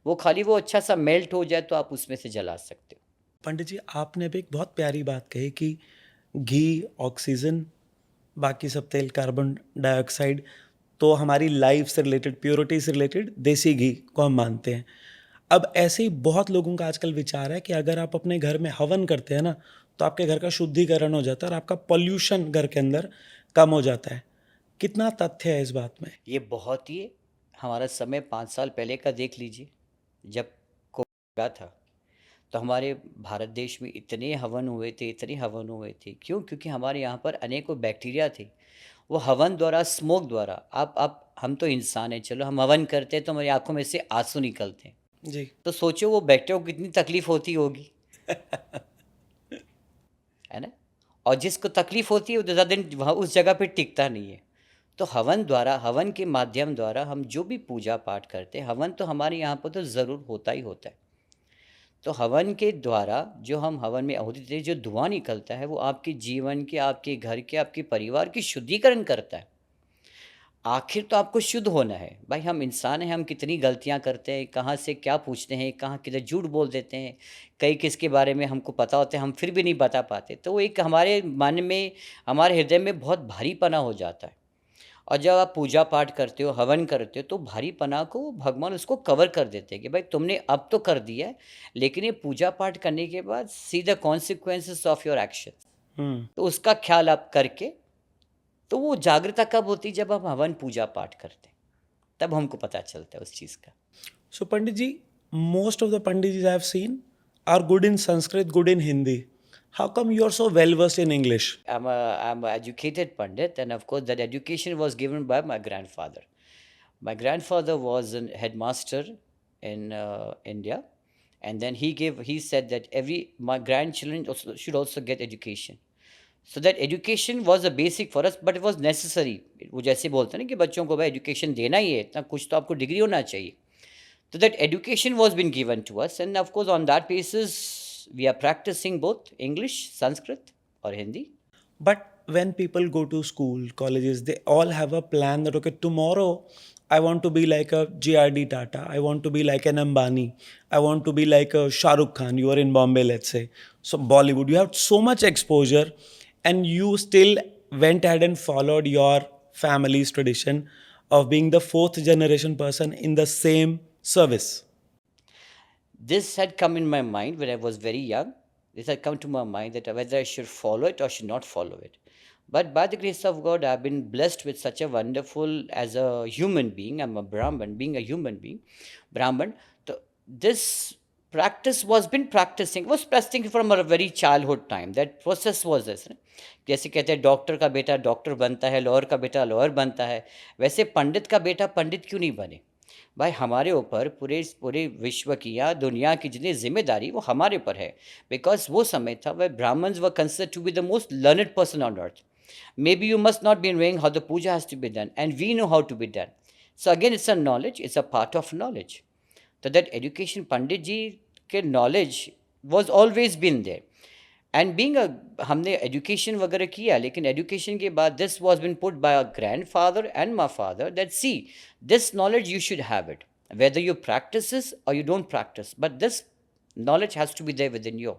वो खाली वो अच्छा सा मेल्ट हो जाए तो आप उसमें से जला सकते हो। पंडित जी, आपने अभी एक बहुत प्यारी बात कही कि घी, ऑक्सीजन, बाकी सब तेल, कार्बन डाइऑक्साइड, तो हमारी लाइफ से रिलेटेड, प्योरिटी से रिलेटेड देसी घी को हम मानते हैं। अब ऐसे ही बहुत लोगों का आजकल विचार है कि अगर आप अपने घर में हवन करते हैं ना, तो आपके घर का शुद्धिकरण हो जाता है और आपका पॉल्यूशन घर के अंदर कम हो जाता है। कितना तथ्य है इस बात में? ये बहुत ही हमारा समय 5 साल पहले का देख लीजिए, जब कोविड था तो हमारे भारत देश में इतने हवन हुए थे, इतने हवन हुए थे। क्यों? क्योंकि हमारे यहाँ पर अनेकों बैक्टीरिया थे। वो हवन द्वारा, स्मोक द्वारा, आप हम तो इंसान हैं, चलो हम हवन करते हैं तो हमारी आंखों में से आंसू निकलते हैं। जी। तो सोचो वो बैक्टीरिया को कितनी तकलीफ होती होगी, है ना। और जिसको तकलीफ होती है वो ज़्यादा दिन वहाँ उस जगह पे टिकता नहीं है। तो हवन द्वारा, हवन के माध्यम द्वारा हम जो भी पूजा पाठ करते हैं, हवन तो हमारे यहाँ पर तो ज़रूर होता ही होता है। तो हवन के द्वारा जो हम हवन में आहुति देते हैं, जो धुआं निकलता है वो आपके जीवन के, आपके घर के, आपके परिवार की शुद्धिकरण करता है। आखिर तो आपको शुद्ध होना है भाई। हम इंसान हैं, हम कितनी गलतियां करते हैं, कहाँ से क्या पूछते हैं, कहाँ किधर झूठ बोल देते हैं, कई किसके बारे में हमको पता होता है हम फिर भी नहीं बता पाते। तो वो एक हमारे मन में, हमारे हृदय में बहुत भारीपना हो जाता है। और जब आप पूजा पाठ करते हो, हवन करते हो, तो भारीपना को भगवान उसको कवर कर देते हैं कि भाई तुमने अब तो कर दिया है, लेकिन ये पूजा पाठ करने के बाद see the consequences of your action. तो उसका ख्याल आप करके, तो वो जागृता कब होती है? जब हम हवन पूजा पाठ करते हैं, तब हमको पता चलता है उस चीज़ का। So Pandit ji, most of the Pandits I have seen are good in Sanskrit, good in Hindi. How come you are so well versed in English? I'm an educated Pandit, and of course, that education was given by my grandfather. My grandfather was a headmaster in India, and then he said that my grandchildren should also get education. So that education was a basic for us, but it was necessary. वो जैसे बोलते हैं ना कि बच्चों को भाई education देना ही है, इतना कुछ तो आपको डिग्री होना चाहिए। So that education was been given to us, and of course on that basis we are practicing both English, Sanskrit or Hindi. But when people go to school, colleges, they all have a plan that, okay, tomorrow I want to be like a JRD Tata. I want to be like an Ambani. I want to be like a Shah Rukh Khan. You are in Bombay, let's say. So Bollywood, you have so much exposure and you still went ahead and followed your family's tradition of being the fourth generation person in the same service. This had come in my mind when I was very young. This had come to my mind that whether I should follow it or should not follow it. But by the grace of God, I've been blessed with such a wonderful, as a human being, I'm a Brahman, being a human being, Brahman. So this practice was practicing from a very childhood time. That process was this. जैसे कहते हैं doctor का बेटा doctor बनता है, lawyer का बेटा lawyer बनता है, वैसे पंडित का बेटा पंडित क्यों नहीं बने? भाई हमारे ऊपर पूरे विश्व की या दुनिया की जितनी जिम्मेदारी वो हमारे ऊपर है। बिकॉज वो समय था वह Brahmins were considered to be the most learned person on earth. Maybe you must not be knowing how the puja has to be done, and we know how to be done. So again, it's a knowledge, it's a part of knowledge. So that education, Pandit ji के knowledge was always been there. And being हमने education वगैरह किया, लेकिन education के बाद this was been put by our grandfather and my father that see, this knowledge you should have it. Whether you practice this or you don't practice, but this knowledge has to be there within you.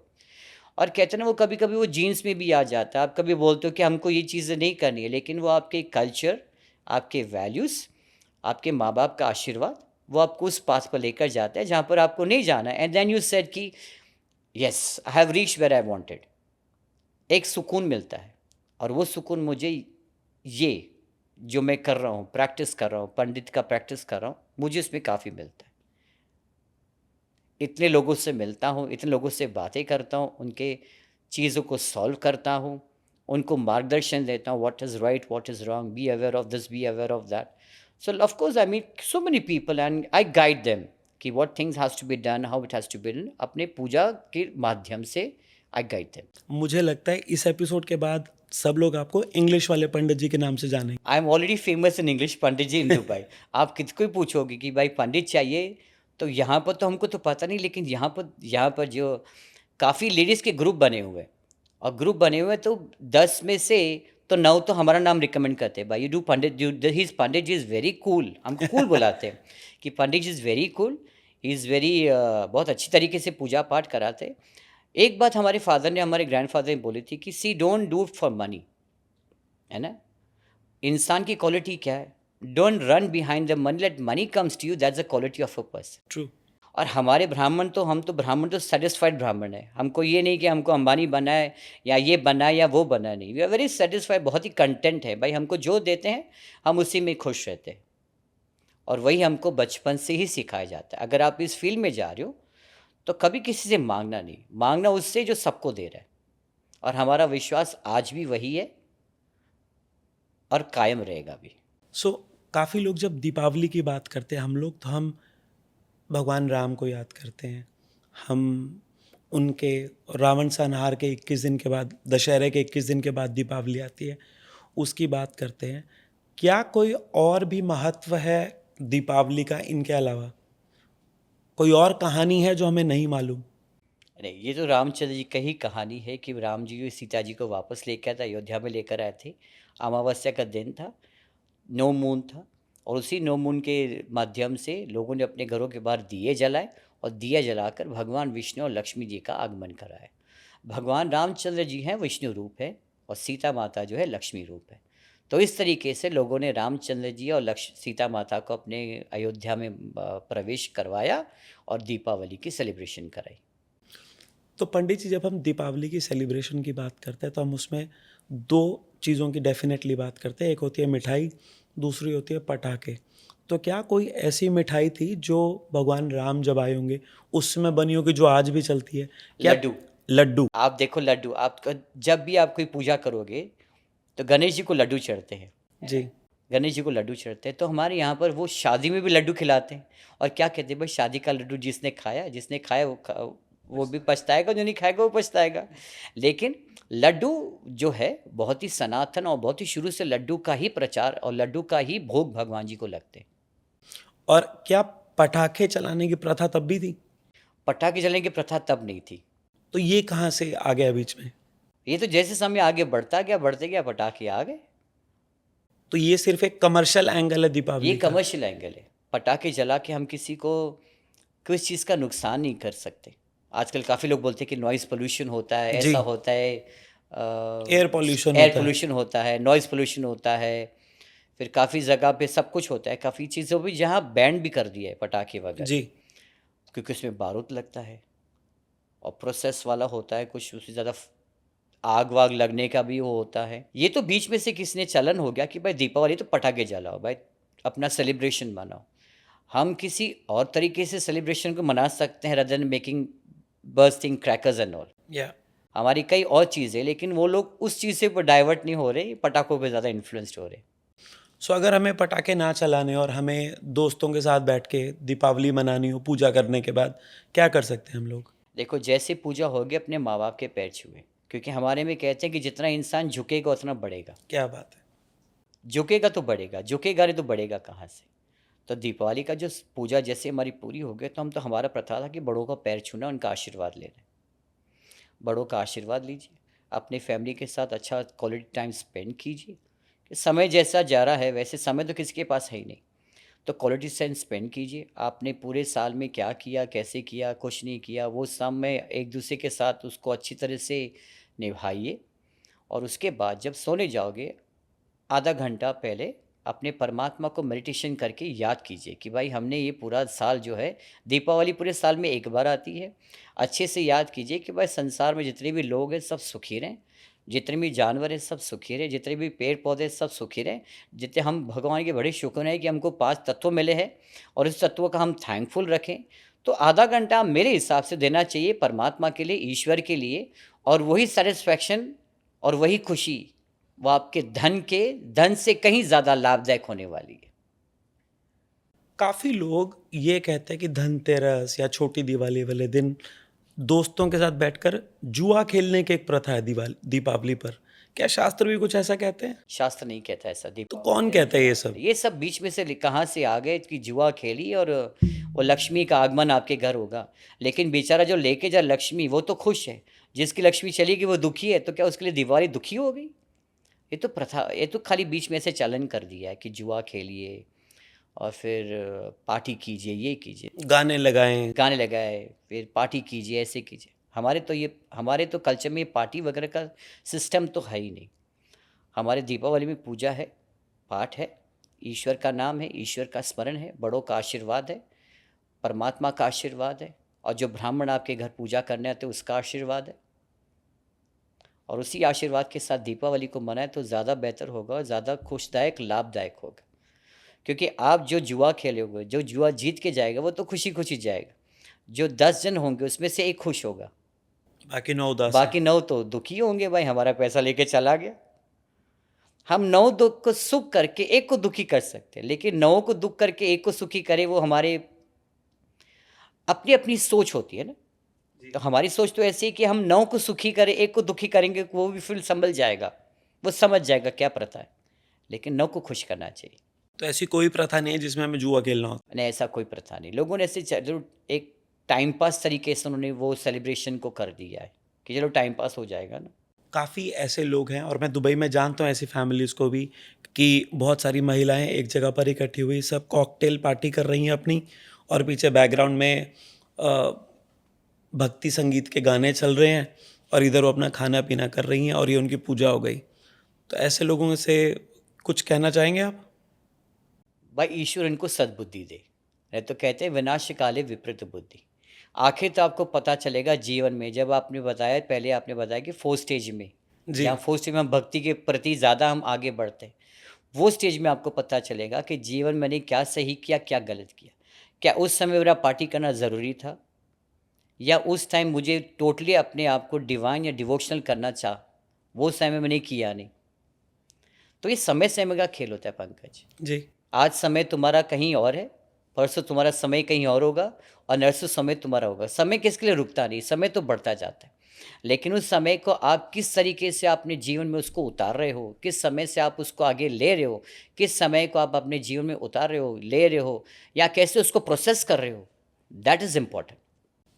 और कहते हैं ना वो कभी कभी वो jeans में भी आ जाता है। आप कभी बोलते हो कि हमको ये चीज़ें नहीं करनी है, लेकिन वो आपके कल्चर, आपके वैल्यूज़, आपके माँ बाप का आशीर्वाद वो आपको उस पाथ पर लेकर जाता है जहाँ पर आपको नहीं जाना है, एंड देन यू सेड कि yes I have reached where I wanted. एक सुकून मिलता है, और वो सुकून मुझे ये जो मैं कर रहा हूँ, प्रैक्टिस कर रहा हूँ, पंडित का प्रैक्टिस कर रहा हूँ, मुझे उसमें काफ़ी मिलता है। इतने लोगों से मिलता हूँ, इतने लोगों से बातें करता हूँ, उनके चीज़ों को सॉल्व करता हूँ, उनको मार्गदर्शन देता हूँ, what is right, what is wrong, be aware of this, be aware of that. So of course I meet so many people and I guide them कि what things has to be done, how it has to be done. अपने पूजा के माध्यम से आई guide them. मुझे लगता है इस एपिसोड के बाद सब लोग आपको इंग्लिश वाले पंडित जी के नाम से जानेंगे। I am already famous in English, Pandit ji in Dubai. आप किसको ही पूछोगे कि भाई पंडित चाहिए, तो यहाँ पर तो हमको तो पता नहीं, लेकिन यहाँ पर जो काफ़ी लेडीज़ के ग्रुप बने हुए हैं, और ग्रुप बने हुए हैं तो 10 में से तो 9 तो हमारा नाम रिकमेंड करते हैं, भाई you do pandit, pandit ji is very cool, हमको कूल बुलाते हैं कि pandit ji is very cool, he is very, बहुत अच्छी तरीके से पूजा पाठ कराते हैं। एक बात हमारे फादर ने, हमारे ग्रैंडफादर ने बोली थी कि see don't do for money, है ना। इंसान की क्वालिटी क्या है, don't run behind the money, let money comes to you, that's the quality of a person. True. और हमारे ब्राह्मण तो, हम तो ब्राह्मण तो सेटिस्फाइड ब्राह्मण है, हमको ये नहीं कि हमको अंबानी बनना है या ये बनना है या वो बनना है, नहीं, वी आर वेरी सेटिस्फाइड, बहुत ही कंटेंट है भाई, हमको जो देते हैं हम उसी में खुश रहते हैं, और वही हमको बचपन से ही सिखाया जाता है। अगर आप इस फील्ड में जा रहे हो तो कभी किसी से मांगना नहीं, मांगना उससे जो सबको दे रहा है, और हमारा विश्वास आज भी वही है और कायम रहेगा भी। सो काफ़ी लोग जब दीपावली की बात करते हैं हम लोग, तो हम भगवान राम को याद करते हैं, हम उनके रावण संहार के 21 दिन के बाद, दशहरे के 21 दिन के बाद दीपावली आती है, उसकी बात करते हैं। क्या कोई और भी महत्व है दीपावली का इनके अलावा? कोई और कहानी है जो हमें नहीं मालूम? नहीं, ये तो रामचंद्र जी का ही कहानी है कि राम जी जो सीता जी को वापस लेकर आए थे, अयोध्या में लेकर आए थे। अमावस्या का दिन था, नो मून था, और उसी नो मून के माध्यम से लोगों ने अपने घरों के बाहर दिए जलाए, और दिया जलाकर भगवान विष्णु और लक्ष्मी जी का आगमन कराया। भगवान रामचंद्र जी हैं विष्णु रूप है, और सीता माता जो है लक्ष्मी रूप है। तो इस तरीके से लोगों ने रामचंद्र जी और सीता माता को अपने अयोध्या में प्रवेश करवाया और दीपावली की सेलिब्रेशन कराई। तो पंडित जी, जब हम दीपावली की सेलिब्रेशन की बात करते हैं तो हम उसमें दो चीज़ों की डेफिनेटली बात करते हैं। एक होती है मिठाई, दूसरी होती है पटाखे। तो क्या कोई ऐसी मिठाई थी जो भगवान राम जब आए होंगे उस समय बनी होगी, जो आज भी चलती है? क्या? लड्डू। लड्डू। आप देखो, लड्डू आपका, जब भी आप कोई पूजा करोगे तो गणेश जी को लड्डू चढ़ते हैं, है जी। ना? गणेश जी को लड्डू चढ़ते हैं, तो हमारे यहाँ पर वो शादी में भी लड्डू खिलाते हैं। और क्या कहते हैं भाई, शादी का लड्डू जिसने खाया वो भी पछताएगा, जो नहीं खाएगा वो पछताएगा। लेकिन लड्डू जो है बहुत ही सनातन, और बहुत ही शुरू से लड्डू का ही प्रचार और लड्डू का ही भोग भगवान जी को लगते हैं। और क्या पटाखे चलाने की प्रथा तब भी थी? पटाखे जलने की प्रथा तब नहीं थी। तो ये कहाँ से आ गया बीच में? ये तो जैसे समय आगे बढ़ते गया पटाखे आ गए। तो ये सिर्फ एक कमर्शियल एंगल है ये दीपावली का? कमर्शियल एंगल है। पटाखे जला के हम किसी को किस चीज़ का नुकसान नहीं कर सकते। आजकल काफ़ी लोग बोलते हैं कि नॉइज़ पोल्यूशन होता है, जी। ऐसा होता है, एयर पॉल्यूशन एयर होता है। पोल्यूशन होता है, नॉइज़ पोल्यूशन होता है, फिर काफ़ी जगह पे सब कुछ होता है, काफ़ी चीज़ों पे जहाँ बैन भी कर दिया है पटाखे वगैरह, जी। क्योंकि उसमें बारूद लगता है और प्रोसेस वाला होता है, कुछ उससे ज़्यादा आग वाग लगने का भी वो होता है। ये तो बीच में से किसने चलन हो गया कि भाई दीपावली तो पटाखे जलाओ, भाई अपना सेलिब्रेशन मनाओ। हम किसी और तरीके से सेलिब्रेशन को मना सकते हैं, rather than making bursting crackers and all. या हमारी कई और चीज़ें, लेकिन वो लोग उस चीज़ से डाइवर्ट नहीं हो रहे, पटाखों पे ज़्यादा इन्फ्लुएंस्ड हो रहे। सो अगर हमें पटाखे ना चलाने और हमें दोस्तों के साथ बैठ के दीपावली मनानी हो पूजा करने के बाद, क्या कर सकते हैं हम लोग? देखो, जैसे पूजा होगी अपने माँ बाप के पैर छुए, क्योंकि हमारे में कहते हैं कि जितना इंसान झुकेगा उतना बढ़ेगा। क्या बात है! झुकेगा तो बढ़ेगा, झुकेगा नहीं तो बढ़ेगा कहाँ से। तो दीपावली का जो पूजा जैसे हमारी पूरी हो गई, तो हमारा प्रथा था कि बड़ों का पैर छूना, उनका आशीर्वाद लेना। बड़ों का आशीर्वाद लीजिए, अपने फैमिली के साथ अच्छा क्वालिटी टाइम स्पेंड कीजिए। कि समय जैसा जा रहा है, वैसे समय तो किसी के पास है ही नहीं, तो क्वालिटी टाइम स्पेंड कीजिए। आपने पूरे साल में क्या किया, कैसे किया, कुछ नहीं किया, वो समय एक दूसरे के साथ उसको अच्छी तरह से निभाइए। और उसके बाद जब सोने जाओगे, आधा घंटा पहले अपने परमात्मा को मेडिटेशन करके याद कीजिए कि भाई हमने ये पूरा साल जो है, दीपावली पूरे साल में एक बार आती है। अच्छे से याद कीजिए कि भाई संसार में जितने भी लोग हैं सब सुखी रहें, जितने भी जानवर हैं सब सुखी रहें, जितने भी पेड़ पौधे सब सुखी रहें। जितने हम भगवान के बड़े शुक्र हैं कि हमको 5 तत्व मिले हैं और इस तत्वों का हम थैंकफुल रखें। तो आधा घंटा मेरे हिसाब से देना चाहिए परमात्मा के लिए, ईश्वर के लिए, और वही सैटिस्फैक्शन और वही खुशी वो आपके धन से कहीं ज़्यादा लाभदायक होने वाली है। काफ़ी लोग ये कहते हैं कि धनतेरस या छोटी दिवाली वाले दिन दोस्तों के साथ बैठकर जुआ खेलने की एक प्रथा है दीपावली पर। क्या शास्त्र भी कुछ ऐसा कहते हैं? शास्त्र नहीं कहता ऐसा तो दीपावली कौन कहता है ये सब? ये सब बीच में से कहाँ से आ गए कि जुआ खेली और वो लक्ष्मी का आगमन आपके घर होगा। लेकिन बेचारा जो लेके जा लक्ष्मी वो तो खुश है, जिसकी लक्ष्मी चली गई वो दुखी है, तो क्या उसके लिए दिवाली दुखी हो गई? ये तो प्रथा, ये तो खाली बीच में से चलन कर दिया है कि जुआ खेलिए और फिर पार्टी कीजिए, ये कीजिए, गाने लगाएं। गाने लगाए, फिर पार्टी कीजिए, ऐसे कीजिए। हमारे तो कल्चर में पार्टी वगैरह का सिस्टम तो है ही नहीं। हमारे दीपावली में पूजा है, पाठ है, ईश्वर का नाम है, ईश्वर का स्मरण है, बड़ों का आशीर्वाद है, परमात्मा का आशीर्वाद है, और जो ब्राह्मण आपके घर पूजा करने आते हैं उसका आशीर्वाद है। और उसी आशीर्वाद के साथ दीपावली को मनाएं तो ज़्यादा बेहतर होगा और ज़्यादा खुशदायक, लाभदायक होगा। क्योंकि आप जो जुआ खेलोगे, जो जुआ जीत के जाएगा वो तो खुशी खुशी जाएगा। जो 10 जन होंगे उसमें से एक खुश होगा, बाकी 9 उदास हैं। बाकी 9 तो दुखी होंगे, भाई हमारा पैसा लेके चला गया। हम 9 दुख को सुख करके एक को दुखी कर सकते हैं, लेकिन 9 को दुख करके एक को सुखी करे वो हमारे अपनी अपनी सोच होती है ना। तो हमारी सोच तो ऐसी है कि हम 9 को सुखी करें, एक को दुखी करेंगे, वो भी फिर संभल जाएगा, वो समझ जाएगा क्या प्रथा है। लेकिन 9 को खुश करना चाहिए। तो ऐसी कोई प्रथा नहीं है जिसमें हमें जुआ खेलना हो। नहीं, ऐसा कोई प्रथा नहीं। लोगों ने ऐसे जरूर एक टाइम पास तरीके से उन्होंने वो सेलिब्रेशन को कर दिया है कि चलो टाइम पास हो जाएगा ना। काफ़ी ऐसे लोग हैं और मैं दुबई में जानता हूँ ऐसी फैमिलीज़ को भी कि बहुत सारी महिलाएं एक जगह पर इकट्ठी हुई सब कॉकटेल पार्टी कर रही हैं अपनी, और पीछे बैकग्राउंड में अ, भक्ति संगीत के गाने चल रहे हैं और इधर वो अपना खाना पीना कर रही हैं और ये उनकी पूजा हो गई। तो ऐसे लोगों से कुछ कहना चाहेंगे आप? भाई ईश्वर इनको सद्बुद्धि दे। नहीं तो कहते हैं विनाश काले विपरीत बुद्धि। आखिर तो आपको पता चलेगा जीवन में, जब आपने बताया, पहले आपने बताया कि 4 स्टेज में, जी। जहाँ 4 स्टेज में हम भक्ति के प्रति ज़्यादा हम आगे बढ़ते हैं, वो स्टेज में आपको पता चलेगा कि जीवन में मैंने क्या सही किया, क्या गलत किया। क्या उस समय मेरा पार्टी करना ज़रूरी था, या उस टाइम मुझे टोटली अपने आप को डिवाइन या डिवोशनल करना चाह, वो समय मैंने किया नहीं। तो ये समय समय का खेल होता है पंकज। जी। आज समय तुम्हारा कहीं और है, परसों तुम्हारा समय कहीं और होगा, और नरसों समय तुम्हारा होगा। समय किसके लिए रुकता नहीं, समय तो बढ़ता जाता है। लेकिन उस समय को आप किस तरीके से अपने जीवन में उसको उतार रहे हो, किस समय से आप उसको आगे ले रहे हो, किस समय को आप अपने जीवन में उतार रहे हो, ले रहे हो, या कैसे उसको प्रोसेस कर रहे हो, दैट इज़ इम्पॉर्टेंट।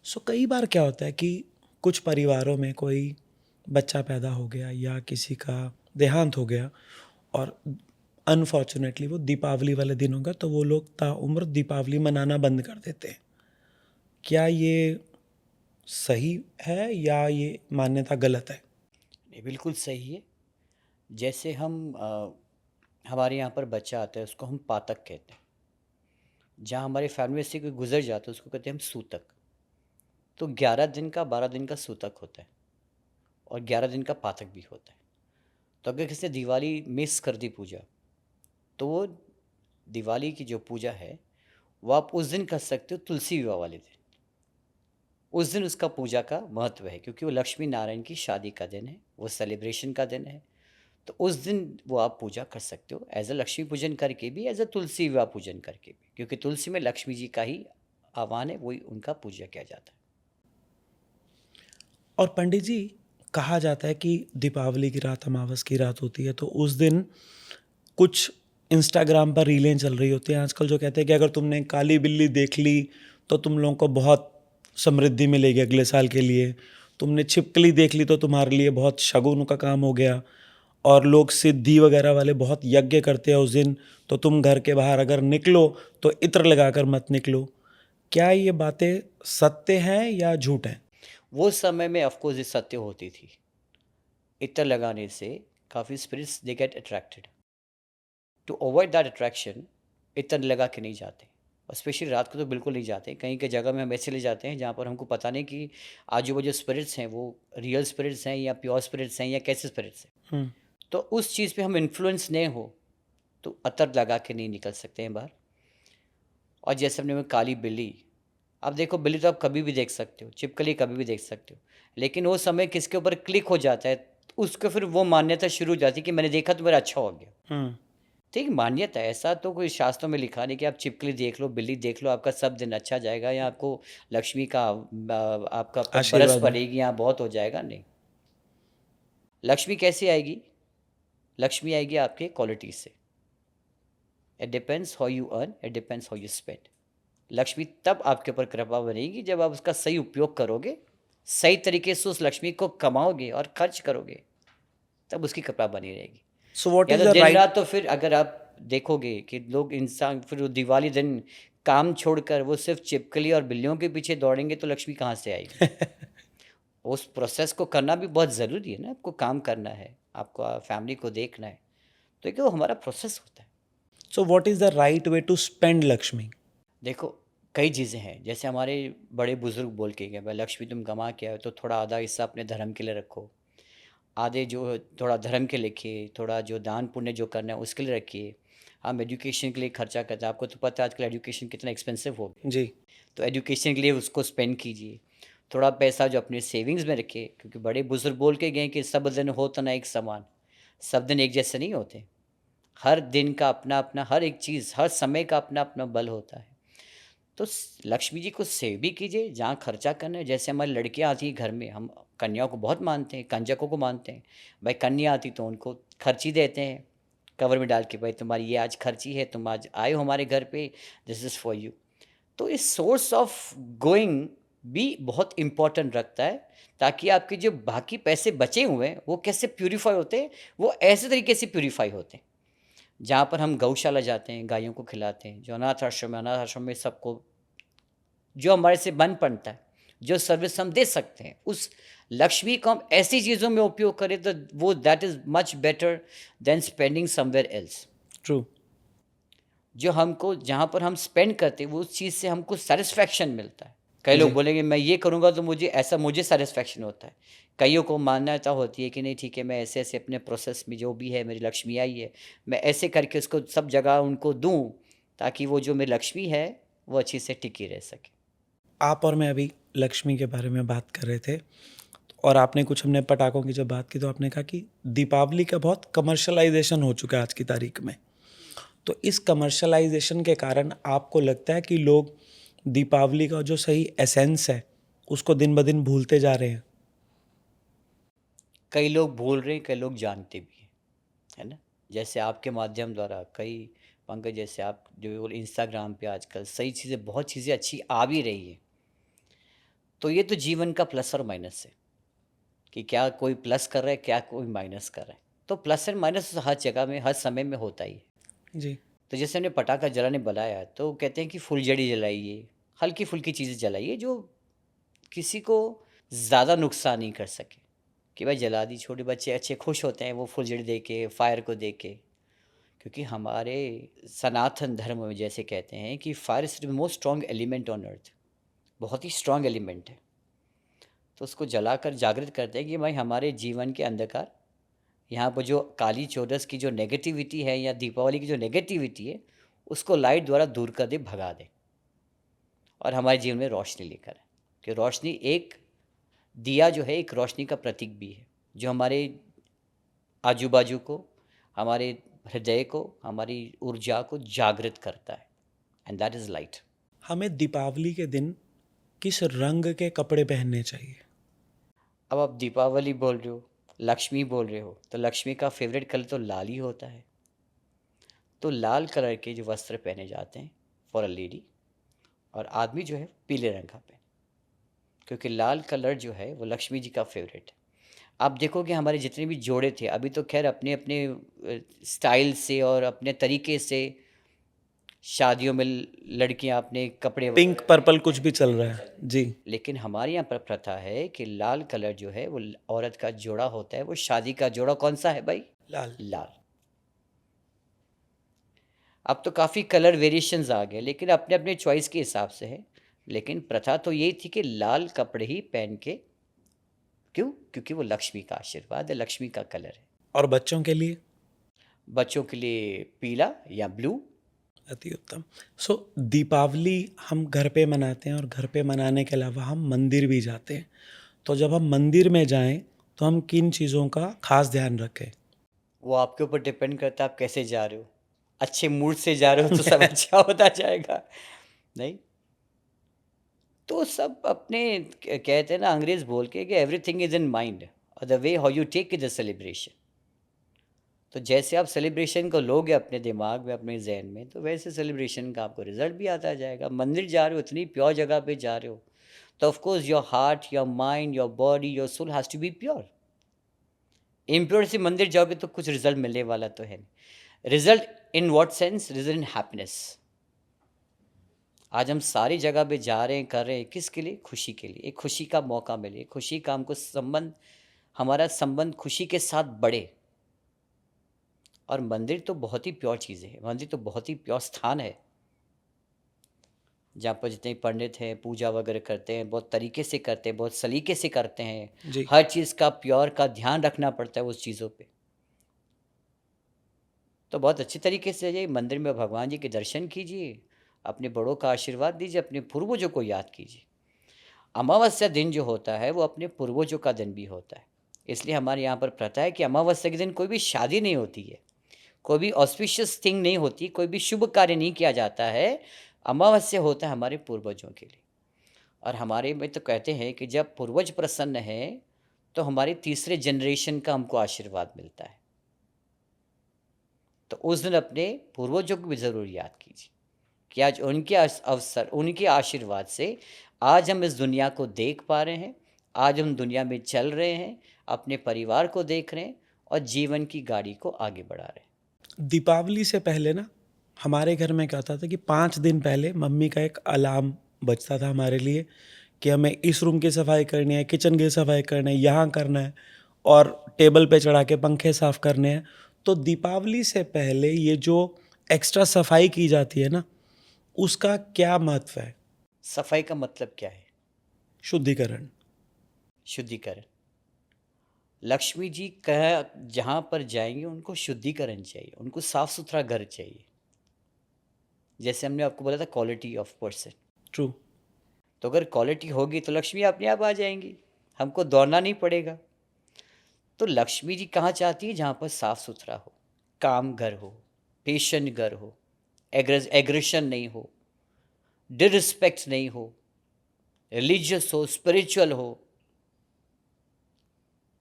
सो कई बार क्या होता है कि कुछ परिवारों में कोई बच्चा पैदा हो गया या किसी का देहांत हो गया और अनफॉर्चुनेटली वो दीपावली वाले दिन होगा तो वो लोग ताउम्र दीपावली मनाना बंद कर देते हैं। क्या ये सही है या ये मान्यता गलत है? ये बिल्कुल सही है। जैसे हमारे यहाँ पर बच्चा आता है, उसको हम पातक कहते हैं। जहाँ हमारे फैमिली में से कोई गुजर जाता है उसको कहते हैं हम सूतक। तो 11 दिन का, 12 दिन का सूतक होता है और 11 दिन का पातक भी होता है। तो अगर किसी ने दिवाली मिस कर दी पूजा, तो वो दिवाली की जो पूजा है वो आप उस दिन कर सकते हो, तुलसी विवाह वाले दिन। उस दिन उसका पूजा का महत्व है, क्योंकि वो लक्ष्मी नारायण की शादी का दिन है, वो सेलिब्रेशन का दिन है। तो उस दिन वो आप पूजा कर सकते हो, एज अ लक्ष्मी पूजन करके भी, एज अ तुलसी विवाह पूजन करके भी, क्योंकि तुलसी में लक्ष्मी जी का ही आह्वान है, वही उनका पूजा किया जाता है। और पंडित जी, कहा जाता है कि दीपावली की रात अमावस की रात होती है तो उस दिन कुछ इंस्टाग्राम पर रीलें चल रही होती हैं आजकल जो कहते हैं कि अगर तुमने काली बिल्ली देख ली तो तुम लोगों को बहुत समृद्धि मिलेगी अगले साल के लिए, तुमने छिपकली देख ली तो तुम्हारे लिए बहुत शगुन का काम हो गया, और लोग सिद्धि वगैरह वाले बहुत यज्ञ करते हैं उस दिन, तो तुम घर के बाहर अगर निकलो तो इत्र लगाकर मत निकलो। क्या ये बातें सत्य हैं या झूठ हैं? वो समय में ऑफकोर्स ये सत्य होती थी। इत्र लगाने से काफ़ी spirits they get attracted. To avoid that attraction इत्र लगा के नहीं जाते, और स्पेशली रात को तो बिल्कुल नहीं जाते। कहीं के जगह में हम ऐसे ले जाते हैं जहाँ पर हमको पता नहीं कि आजू बाजू स्पिरिट्स हैं वो रियल स्पिरिट्स हैं या प्योर स्पिरिट्स हैं या कैसे स्पिरिट्स हैं। हम्म। तो उस चीज़ पे हम इन्फ्लुएंस नहीं हो तो अतर लगा के नहीं निकल सकते हैं बाहर। और जैसे हमने में काली बिल्ली, अब देखो बिल्ली तो आप कभी भी देख सकते हो, छिपकली कभी भी देख सकते हो, लेकिन वो समय किसके ऊपर क्लिक हो जाता है उसको फिर वो मान्यता शुरू हो जाती है कि मैंने देखा तो मेरा अच्छा हो गया। हम्म। ठीक, मान्यता है, ऐसा तो कोई शास्त्रों में लिखा नहीं कि आप छिपकली देख लो, बिल्ली देख लो, आपका सब दिन अच्छा जाएगा या आपको लक्ष्मी का आपका बरस आशीर्वाद है। पड़ेगी या बहुत हो जाएगा, नहीं। लक्ष्मी कैसे आएगी? लक्ष्मी आएगी आपके क्वालिटी से। It depends how you earn, it depends how you spend. Lakshmi तब आपके ऊपर कृपा बनेगी जब आप उसका सही उपयोग करोगे, सही तरीके से उस लक्ष्मी को कमाओगे और खर्च करोगे, तब उसकी कृपा बनी रहेगी। सो व्हाट या इज तो द दिन राइट? रात, तो फिर अगर आप देखोगे कि लोग इंसान फिर वो दिवाली दिन काम छोड़कर वो सिर्फ छिपकली और बिल्लियों के पीछे दौड़ेंगे तो लक्ष्मी कहाँ से आएगी? उस प्रोसेस को करना भी बहुत ज़रूरी है ना, आपको काम करना है, आपको फैमिली को देखना है, तो एक वो हमारा प्रोसेस होता है। So what is the right way to spend Lakshmi? देखो, कई चीज़ें हैं, जैसे हमारे बड़े बुजुर्ग बोल के गए, भाई लक्ष्मी तुम कमा के आए हो तो थोड़ा आधा हिस्सा अपने धर्म के लिए रखो, आधे जो थोड़ा धर्म के लिखिए, थोड़ा जो दान पुण्य जो करना है उसके लिए रखिए। हम एजुकेशन के लिए खर्चा करते हैं, आपको तो पता है आजकल एजुकेशन कितना एक्सपेंसिव हो गया, जी। तो एजुकेशन के लिए उसको स्पेंड कीजिए। थोड़ा पैसा जो अपने सेविंग्स में रखिए, क्योंकि बड़े बुजुर्ग बोल के गए कि सब दिन हो तो ना एक समान, सब दिन एक जैसे नहीं होते, हर दिन का अपना अपना, हर एक चीज़, हर समय का अपना अपना बल होता है। तो लक्ष्मी जी को सेव भी कीजिए जहाँ खर्चा करना है। जैसे हमारी लड़कियाँ आती हैं घर में, हम कन्याओं को बहुत मानते हैं, कंजकों को मानते हैं। भाई कन्या आती तो उनको खर्ची देते हैं कवर में डाल के, भाई तुम्हारी ये आज खर्ची है, तुम आज आए हो हमारे घर पे, दिस इज़ फॉर यू। तो इस सोर्स ऑफ गोइंग भी बहुत इम्पोर्टेंट रखता है, ताकि आपके जो बाकी पैसे बचे हुए हैं वो कैसे प्यूरीफाई होते हैं, वो ऐसे तरीके से प्यूरीफाई होते हैं जहाँ पर हम गौशाला जाते हैं, गायों को खिलाते हैं, जो अनाथ आश्रम है, अनाथ आश्रम में सबको जो हमारे से बन पड़ता है, जो सर्विस हम दे सकते हैं, उस लक्ष्मी को हम ऐसी चीज़ों में उपयोग करें तो वो that is much better than spending somewhere else. True. जो हमको जहाँ पर हम स्पेंड करते हैं वो उस चीज़ से हमको सेटिस्फैक्शन मिलता है। कई लोग जी। बोलेंगे मैं ये करूँगा तो मुझे ऐसा, मुझे सेटिस्फैक्शन होता है। कईयों को मान्यता होती है कि नहीं ठीक है, मैं ऐसे ऐसे अपने प्रोसेस में जो भी है, मेरी लक्ष्मी आई है, मैं ऐसे करके उसको सब जगह उनको दूँ ताकि वो जो मेरी लक्ष्मी है वो अच्छी से टिकी रह सके। आप और मैं अभी लक्ष्मी के बारे में बात कर रहे थे और आपने कुछ, हमने पटाखों की जब बात की तो आपने कहा कि दीपावली का बहुत कमर्शलाइजेशन हो चुका है आज की तारीख में। तो इस कमर्शलाइजेशन के कारण आपको लगता है कि लोग दीपावली का जो सही एसेंस है उसको दिन ब दिन भूलते जा रहे हैं? कई लोग भूल रहे हैं, कई लोग जानते भी हैं, है ना। जैसे आपके माध्यम द्वारा कई, पंकज जैसे आप जो इंस्टाग्राम पे आजकल सही चीज़ें, बहुत चीज़ें अच्छी आ भी रही है, तो ये तो जीवन का प्लस और माइनस है कि क्या कोई प्लस कर रहा है, क्या कोई माइनस कर रहा है। तो प्लस एंड माइनस हर जगह में, हर समय में होता ही है। जी। तो जैसे हमने पटाखा जलाने बनाया तो कहते हैं कि फुलझड़ी जलाइए, हल्की फुल्की चीज़ें जलाइए जो किसी को ज़्यादा नुकसान नहीं कर सके, कि भाई जला दी, छोटे बच्चे अच्छे खुश होते हैं वो फुलझड़ी दे के, फायर को दे के। क्योंकि हमारे सनातन धर्म में जैसे कहते हैं कि fire is the most strong element on earth, बहुत ही स्ट्रॉन्ग एलिमेंट है। तो उसको जलाकर जागृत करते हैं कि भाई हमारे जीवन के अंधकार, यहाँ पर जो काली चौदस की जो नेगेटिविटी है या दीपावली की जो नेगेटिविटी है उसको लाइट द्वारा दूर कर दे, भगा दे, और हमारे जीवन में रोशनी लेकर आए। कि रोशनी, एक दिया जो है एक रोशनी का प्रतीक भी है, जो हमारे आजू बाजू को, हमारे हृदय को, हमारी ऊर्जा को जागृत करता है, एंड दैट इज़ लाइट। हमें दीपावली के दिन किस रंग के कपड़े पहनने चाहिए? अब आप दीपावली बोल रहे हो, लक्ष्मी बोल रहे हो, तो लक्ष्मी का फेवरेट कलर तो लाल ही होता है। तो लाल कलर के जो वस्त्र पहने जाते हैं फॉर अ लेडी, और आदमी जो है पीले रंग का पहने, क्योंकि लाल कलर जो है वो लक्ष्मी जी का फेवरेट है। आप देखोगे हमारे जितने भी जोड़े थे, अभी तो खैर अपने अपने स्टाइल से और अपने तरीके से शादियों में लड़कियां अपने कपड़े पिंक पर्पल कुछ भी चल रहा है जी। लेकिन हमारे यहाँ पर प्रथा है कि लाल कलर जो है वो औरत का जोड़ा होता है, वो शादी का जोड़ा कौन सा है भाई? लाल। लाल। अब तो काफ़ी कलर वेरिएशंस आ गए, लेकिन अपने अपने चॉइस के हिसाब से है। लेकिन प्रथा तो यही थी कि लाल कपड़े ही पहन के, क्यों? क्योंकि वो लक्ष्मी का आशीर्वाद है, लक्ष्मी का कलर है। और बच्चों के लिए? बच्चों के लिए पीला या ब्लू। अति उत्तम। सो दीपावली हम घर पे मनाते हैं और घर पे मनाने के अलावा हम मंदिर भी जाते हैं। तो जब हम मंदिर में जाएं तो हम किन चीज़ों का खास ध्यान रखें? वो आपके ऊपर डिपेंड करता है आप कैसे जा रहे हो। अच्छे मूड से जा रहे हो तो सब अच्छा होता जाएगा, नहीं? तो सब अपने कहते हैं ना अंग्रेज बोल के कि एवरीथिंग इज इन माइंड और the way how you take it the celebration. तो जैसे आप सेलिब्रेशन को लोगे अपने दिमाग में, अपने जहन में, तो वैसे सेलिब्रेशन का आपको रिजल्ट भी आता जाएगा। मंदिर जा रहे हो, इतनी प्योर जगह पे जा रहे हो, तो of course your heart, your mind, your body, your soul has to be pure. Impure से मंदिर जाओगे तो कुछ रिजल्ट मिलने वाला तो है नहीं। Result in what sense? Result in happiness. आज हम सारी जगह पे जा रहे हैं, कर रहे हैं, किसके लिए? खुशी के लिए। एक खुशी का मौका मिले, खुशी का हमको संबंध, हमारा संबंध खुशी के साथ बढ़े। और मंदिर तो बहुत ही प्योर चीज़ है, मंदिर तो बहुत ही प्योर स्थान है, जहाँ पर जितने पंडित हैं पूजा वगैरह करते हैं, बहुत तरीके से करते हैं, बहुत सलीके से करते हैं। जी। हर चीज़ का प्योर का ध्यान रखना पड़ता है उस चीज़ों पे। तो बहुत अच्छी तरीके से जाइए मंदिर में, भगवान जी के दर्शन कीजिए, अपने बड़ों का आशीर्वाद दीजिए, अपने पूर्वजों को याद कीजिए। अमावस्या दिन जो होता है वो अपने पूर्वजों का दिन भी होता है। इसलिए हमारे यहाँ पर प्रथा है कि अमावस्या के दिन कोई भी शादी नहीं होती है, कोई भी ऑस्पिशियस थिंग नहीं होती, कोई भी शुभ कार्य नहीं किया जाता है। अमावस्या होता है हमारे पूर्वजों के लिए। और हमारे में तो कहते हैं कि जब पूर्वज प्रसन्न हैं तो हमारे तीसरे जनरेशन का हमको आशीर्वाद मिलता है। तो उस दिन अपने पूर्वजों को भी ज़रूर याद कीजिए कि आज उनके अवसर, उनके आशीर्वाद से आज हम इस दुनिया को देख पा रहे हैं, आज हम दुनिया में चल रहे हैं, अपने परिवार को देख रहे हैं और जीवन की गाड़ी को आगे बढ़ा रहे हैं। दीपावली से पहले ना हमारे घर में क्या होता था कि 5 दिन पहले मम्मी का एक अलार्म बजता था हमारे लिए कि हमें इस रूम की सफाई करनी है, किचन की सफाई करनी है, यहाँ करना है और टेबल पे चढ़ा के पंखे साफ करने हैं। तो दीपावली से पहले ये जो एक्स्ट्रा सफाई की जाती है ना, उसका क्या महत्व है? सफाई का मतलब क्या है? शुद्धिकरण। शुद्धिकरण। लक्ष्मी जी का जहाँ पर जाएंगे उनको शुद्धिकरण चाहिए, उनको साफ सुथरा घर चाहिए। जैसे हमने आपको बोला था क्वालिटी ऑफ पर्सन, ट्रू। तो अगर क्वालिटी होगी तो लक्ष्मी अपने आप आ जाएंगी, हमको दौड़ना नहीं पड़ेगा। तो लक्ष्मी जी कहाँ चाहती है? जहाँ पर साफ सुथरा हो, काम घर हो, पेशेंट घर हो, एग्रेशन नहीं हो, डिसरिस्पेक्ट नहीं हो, रिलीजियस हो, स्पिरिचुअल हो,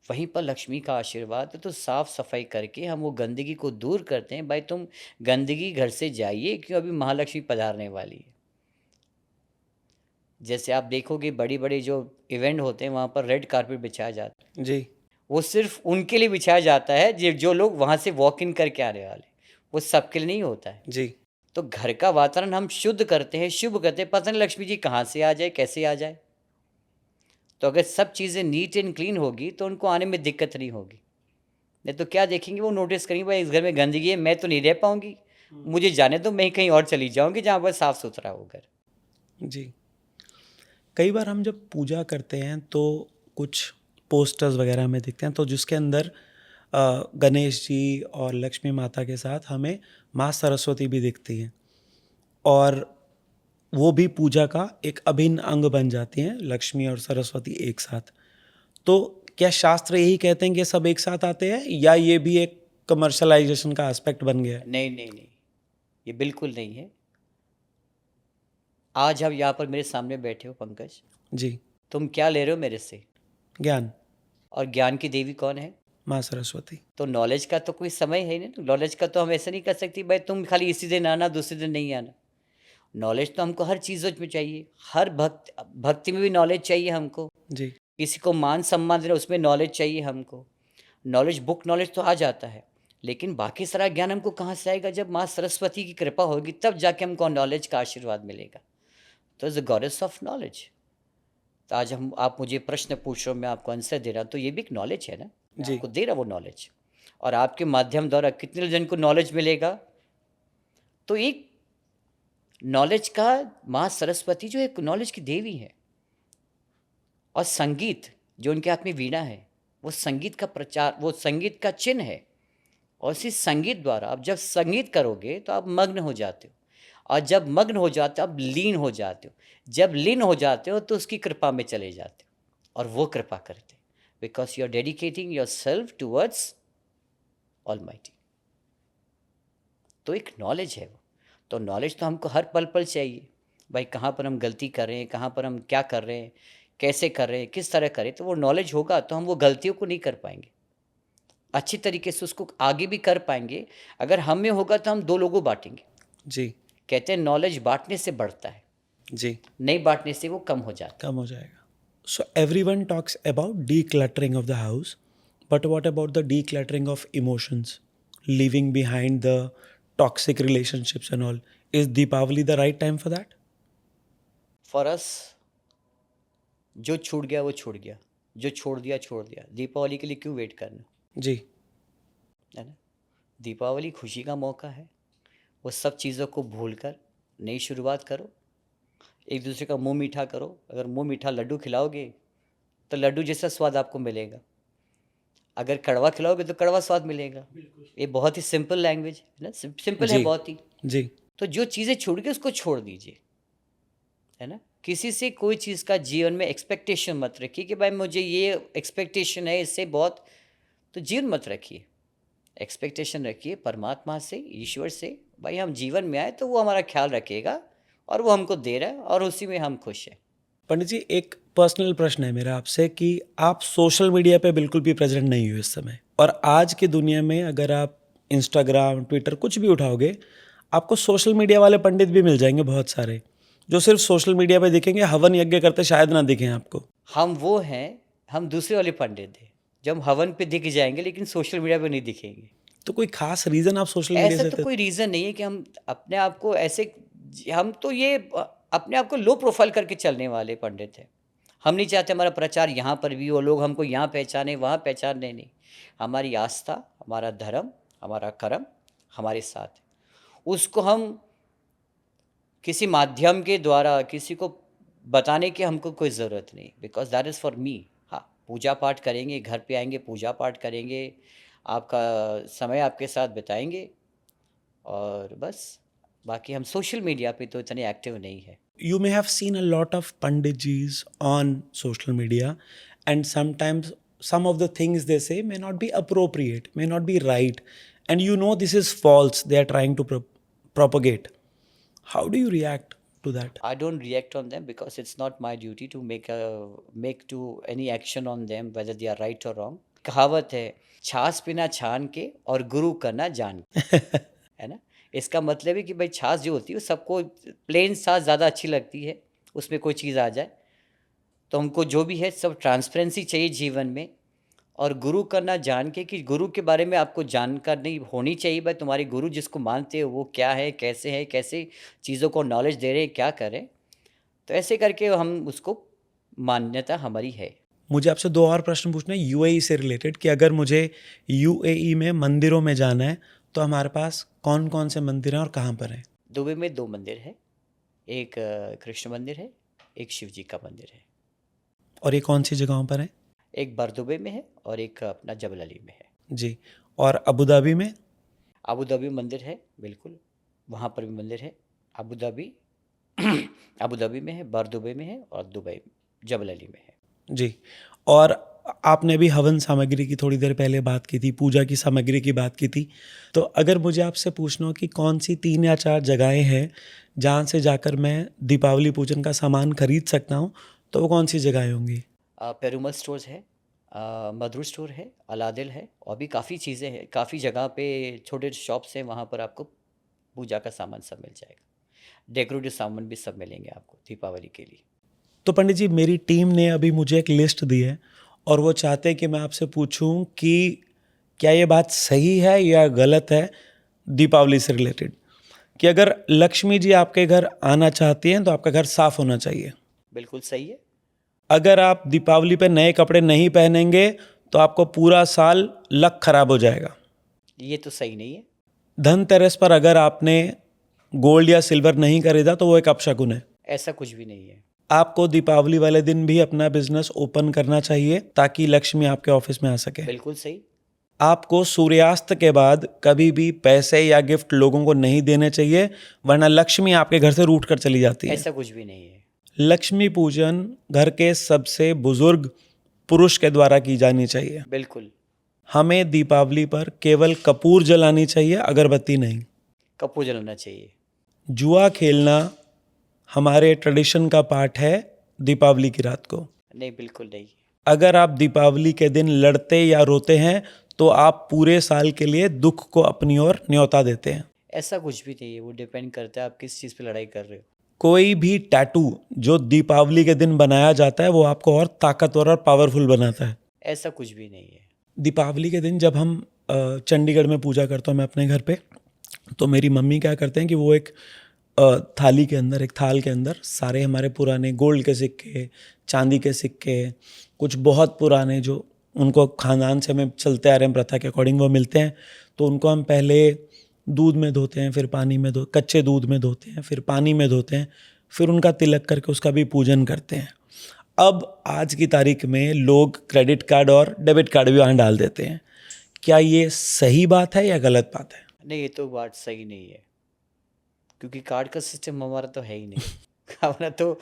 वहीं पर लक्ष्मी का आशीर्वाद है। तो साफ सफाई करके हम वो गंदगी को दूर करते हैं। भाई तुम गंदगी घर से जाइए, क्यों? अभी महालक्ष्मी पधारने वाली है। जैसे आप देखोगे बड़ी बड़ी जो इवेंट होते हैं वहाँ पर रेड कारपेट बिछाया जाता है, जी। वो सिर्फ उनके लिए बिछाया जाता है जो लोग वहाँ से वॉक इन करके आने वाले, वो सबके लिए नहीं होता है। जी। तो घर का वातावरण हम शुद्ध करते हैं, शुभ करते हैं, पता नहीं लक्ष्मी जी कहाँ से आ जाए, कैसे आ जाए। तो अगर सब चीज़ें नीट एंड क्लीन होगी तो उनको आने में दिक्कत नहीं होगी। नहीं तो क्या देखेंगे, वो नोटिस करेंगे भाई इस घर में गंदगी है, मैं तो नहीं रह पाऊंगी, मुझे जाने दो, मैं कहीं और चली जाऊंगी जहाँ पर साफ सुथरा हो घर। जी। कई बार हम जब पूजा करते हैं तो कुछ पोस्टर्स वगैरह में दिखते हैं तो जिसके अंदर गणेश जी और लक्ष्मी माता के साथ हमें माँ सरस्वती भी दिखती हैं और वो भी पूजा का एक अभिन्न अंग बन जाती हैं, लक्ष्मी और सरस्वती एक साथ। तो क्या शास्त्र यही कहते हैं कि सब एक साथ आते हैं या ये भी एक कमर्शलाइजेशन का एस्पेक्ट बन गया है? नहीं नहीं नहीं, ये बिल्कुल नहीं है। आज आप यहाँ पर मेरे सामने बैठे हो पंकज, जी। तुम क्या ले रहे हो मेरे से? ज्ञान। और ज्ञान की देवी कौन है? माँ सरस्वती। तो नॉलेज का तो कोई समय है नहीं। नॉलेज का तो हम ऐसे नहीं कर सकते भाई तुम खाली इसी दिन आना, दूसरे दिन नहीं आना। नॉलेज तो हमको हर चीज़ों में चाहिए, हर भक्ति में भी नॉलेज चाहिए हमको। जी। किसी को मान सम्मान देना, उसमें नॉलेज चाहिए हमको। नॉलेज, बुक नॉलेज तो आ जाता है, लेकिन बाकी सारा ज्ञान हमको कहाँ से आएगा? जब माँ सरस्वती की कृपा होगी तब जाके हमको नॉलेज का आशीर्वाद मिलेगा। तो is the goddess of knowledge. तो आज आप मुझे प्रश्न पूछ रहे हो, मैं आपको आंसर दे रहा, तो ये भी एक नॉलेज है ना, मैं जी। आपको दे रहा वो नॉलेज। और आपके माध्यम द्वारा कितने जन को नॉलेज मिलेगा? तो एक नॉलेज का माँ सरस्वती जो एक नॉलेज की देवी है, और संगीत जो उनके हाथ में वीणा है, वो संगीत का प्रचार, वो संगीत का चिन्ह है। और इसी संगीत द्वारा आप जब संगीत करोगे तो आप मग्न हो जाते हो, और जब मग्न हो जाते हो आप लीन हो जाते हो। जब लीन हो जाते हो तो उसकी कृपा में चले जाते हो, और वो कृपा करते, because you are dedicating your self towards almighty. तो एक नॉलेज है वो। तो नॉलेज तो हमको हर पल पल चाहिए भाई, कहाँ पर हम गलती कर रहे हैं, कहाँ पर हम क्या कर रहे हैं, कैसे कर रहे हैं, किस तरह करें। तो वो नॉलेज होगा तो हम वो गलतियों को नहीं कर पाएंगे, अच्छी तरीके से उसको आगे भी कर पाएंगे। अगर हम में होगा तो हम दो लोगों बांटेंगे। जी कहते हैं नॉलेज बांटने से बढ़ता है, जी, नहीं बांटने से वो कम हो जाता कम हो जाएगा. So everyone talks about decluttering of the house, but what about the decluttering of emotions, leaving behind the toxic relationships and all? Is Deepavali the right time for that? है। फॉर अस जो छूट गया वो छूट गया, जो छोड़ दिया छोड़ दिया। दीपावली के लिए क्यों वेट करना, जी है ना। दीपावली खुशी का मौका है, वो सब चीज़ों को भूलकर नई शुरुआत करो, एक दूसरे का मुंह मीठा करो। अगर मुंह मीठा लड्डू खिलाओगे तो लड्डू जैसा स्वाद आपको मिलेगा, अगर कड़वा खिलाओगे तो कड़वा स्वाद मिलेगा। ये बहुत ही सिंपल लैंग्वेज है ना, सिंपल है जी बहुत ही। जी तो जो चीज़ें छूट गई उसको छोड़ दीजिए, है ना। किसी से कोई चीज़ का जीवन में एक्सपेक्टेशन मत रखिए कि भाई मुझे ये एक्सपेक्टेशन है इससे बहुत, तो जीवन मत रखिए। एक्सपेक्टेशन रखिए परमात्मा से, ईश्वर से, भाई हम जीवन में आए तो वो हमारा ख्याल रखेगा और वो हमको दे रहा है और उसी में हम खुश हैं। पंडित जी, एक पर्सनल प्रश्न है मेरा आपसे कि आप सोशल मीडिया पे बिल्कुल भी प्रेजेंट नहीं हो इस समय, और आज की दुनिया में अगर आप इंस्टाग्राम, ट्विटर कुछ भी उठाओगे, आपको सोशल मीडिया वाले पंडित भी मिल जाएंगे बहुत सारे, जो सिर्फ सोशल मीडिया पे दिखेंगे, हवन यज्ञ करते शायद ना दिखें आपको. हम वो हैं, हम दूसरे वाले पंडित हैं जो हम हवन पे दिख जाएंगे लेकिन सोशल मीडिया पे नहीं दिखेंगे। तो कोई खास रीज़न आप सोशल मीडिया ऐसा से तो कोई रीज़न नहीं है कि हम अपने आप को ऐसे, हम तो ये अपने आप को लो प्रोफाइल करके चलने वाले पंडित हैं। हम नहीं चाहते हमारा प्रचार यहाँ पर भी हो, लोग हमको यहाँ पहचाने वहाँ पहचाने, नहीं। हमारी आस्था, हमारा धर्म, हमारा कर्म हमारे साथ है, उसको हम किसी माध्यम के द्वारा किसी को बताने की हमको कोई ज़रूरत नहीं, because that is for me. हाँ, पूजा पाठ करेंगे, घर पे आएंगे, पूजा पाठ करेंगे, आपका समय आपके साथ बिताएंगे, और बस बाकी हम सोशल मीडिया पे तो इतने एक्टिव नहीं है। You may have seen a lot of panditjis on social media, and sometimes some of the things they say may not be appropriate, may not be right, and you know this is false, they are trying to propagate. How do you react to that? I don't react on them because it's not my duty to make to any action on them whether they are right or wrong. कहावत है, छाछ पीना छान के और गुरु करना जान के, है ना। इसका मतलब है कि भाई छाछ जो होती है वो सबको प्लेन छाछ ज़्यादा अच्छी लगती है, उसमें कोई चीज़ आ जाए। तो हमको जो भी है सब ट्रांसपेरेंसी चाहिए जीवन में, और गुरु करना जान के कि गुरु के बारे में आपको जानकारी होनी चाहिए, भाई तुम्हारे गुरु जिसको मानते हो वो क्या है, कैसे चीज़ों को नॉलेज दे रहे हैं, क्या करें। तो ऐसे करके हम उसको, मान्यता हमारी है। मुझे आपसे दो और प्रश्न पूछना है यूएई से रिलेटेड, कि अगर मुझे यूएई में मंदिरों में जाना है तो हमारे पास कौन कौन से मंदिर हैं और कहाँ पर हैं? दुबई में 2 मंदिर है, एक कृष्ण मंदिर है, एक शिव जी का मंदिर है। और ये कौन सी जगहों पर है? एक बरदुबई में है और एक अपना जबल अली में है। जी, और अबू धाबी में? अबू धाबी मंदिर है, बिल्कुल, वहाँ पर भी मंदिर है। अबू धाबी अबू धाबी में है, बरदुबई में है, और दुबई जबल अली में है। जी, और आपने भी हवन सामग्री की थोड़ी देर पहले बात की थी, पूजा की सामग्री की बात की थी, तो अगर मुझे आपसे पूछना हो कि कौन सी 3 या 4 जगहें हैं जहाँ से जाकर मैं दीपावली पूजन का सामान खरीद सकता हूँ, तो वो कौन सी जगहें होंगी? पेरुमल स्टोर्स है, मधुर स्टोर है, अलादिल है, और भी काफ़ी चीज़ें हैं, काफ़ी जगह पे छोटे शॉप्स हैं, वहाँ पर आपको पूजा का सामान सब मिल जाएगा, डेकोरेटिव सामान भी सब मिलेंगे आपको दीपावली के लिए। तो पंडित जी, मेरी टीम ने अभी मुझे एक लिस्ट दी है और वो चाहते हैं कि मैं आपसे पूछूं कि क्या ये बात सही है या गलत है दीपावली से रिलेटेड, कि अगर लक्ष्मी जी आपके घर आना चाहती हैं तो आपका घर साफ होना चाहिए। बिल्कुल सही है। अगर आप दीपावली पे नए कपड़े नहीं पहनेंगे तो आपको पूरा साल लक खराब हो जाएगा। ये तो सही नहीं है। धनतेरस पर अगर आपने गोल्ड या सिल्वर नहीं खरीदा तो वो एक अपशकुन है। ऐसा कुछ भी नहीं है। आपको दीपावली वाले दिन भी अपना बिजनेस ओपन करना चाहिए ताकि लक्ष्मी आपके ऑफिस में आ सके। बिल्कुल सही। आपको सूर्यास्त के बाद कभी भी पैसे या गिफ्ट लोगों को नहीं देने चाहिए, वरना लक्ष्मी आपके घर से रूठ कर चली जाती है। ऐसा कुछ भी नहीं है। लक्ष्मी पूजन घर के सबसे बुजुर्ग पुरुष के द्वारा की जानी चाहिए। बिल्कुल। हमें दीपावली पर केवल कपूर जलानी चाहिए, अगरबत्ती नहीं। कपूर जलाना चाहिए। जुआ खेलना हमारे ट्रेडिशन का पार्ट है दीपावली की रात को। नहीं, बिल्कुल नहीं। अगर आप दीपावली के दिन लड़ते या रोते हैं तो आप पूरे साल के लिए दुख को अपनी ओर न्योता देते हैं। ऐसा कुछ भी नहीं है, वो डिपेंड करता है आप किस चीज़ पे लड़ाई कर रहे हो। कोई भी टैटू जो दीपावली के दिन बनाया जाता है वो आपको और ताकतवर और पावरफुल बनाता है। ऐसा कुछ भी नहीं है। दीपावली के दिन जब हम चंडीगढ़ में पूजा करता हूँ मैं अपने घर पे, तो मेरी मम्मी क्या करते हैं कि वो एक थाली के अंदर, एक थाल के अंदर सारे हमारे पुराने गोल्ड के सिक्के, चांदी के सिक्के, कुछ बहुत पुराने जो उनको खानदान से हमें चलते आ रहे हैं प्रथा के अकॉर्डिंग वो मिलते हैं, तो उनको हम पहले दूध में धोते हैं, फिर पानी में कच्चे दूध में धोते हैं, फिर पानी में धोते हैं, फिर उनका तिलक करके उसका भी पूजन करते हैं। अब आज की तारीख में लोग क्रेडिट कार्ड और डेबिट कार्ड भी वहाँ डाल देते हैं। क्या ये सही बात है या गलत बात है? नहीं, ये तो बात सही नहीं है, क्योंकि कार्ड का सिस्टम हमारा तो है ही नहीं। हमारा तो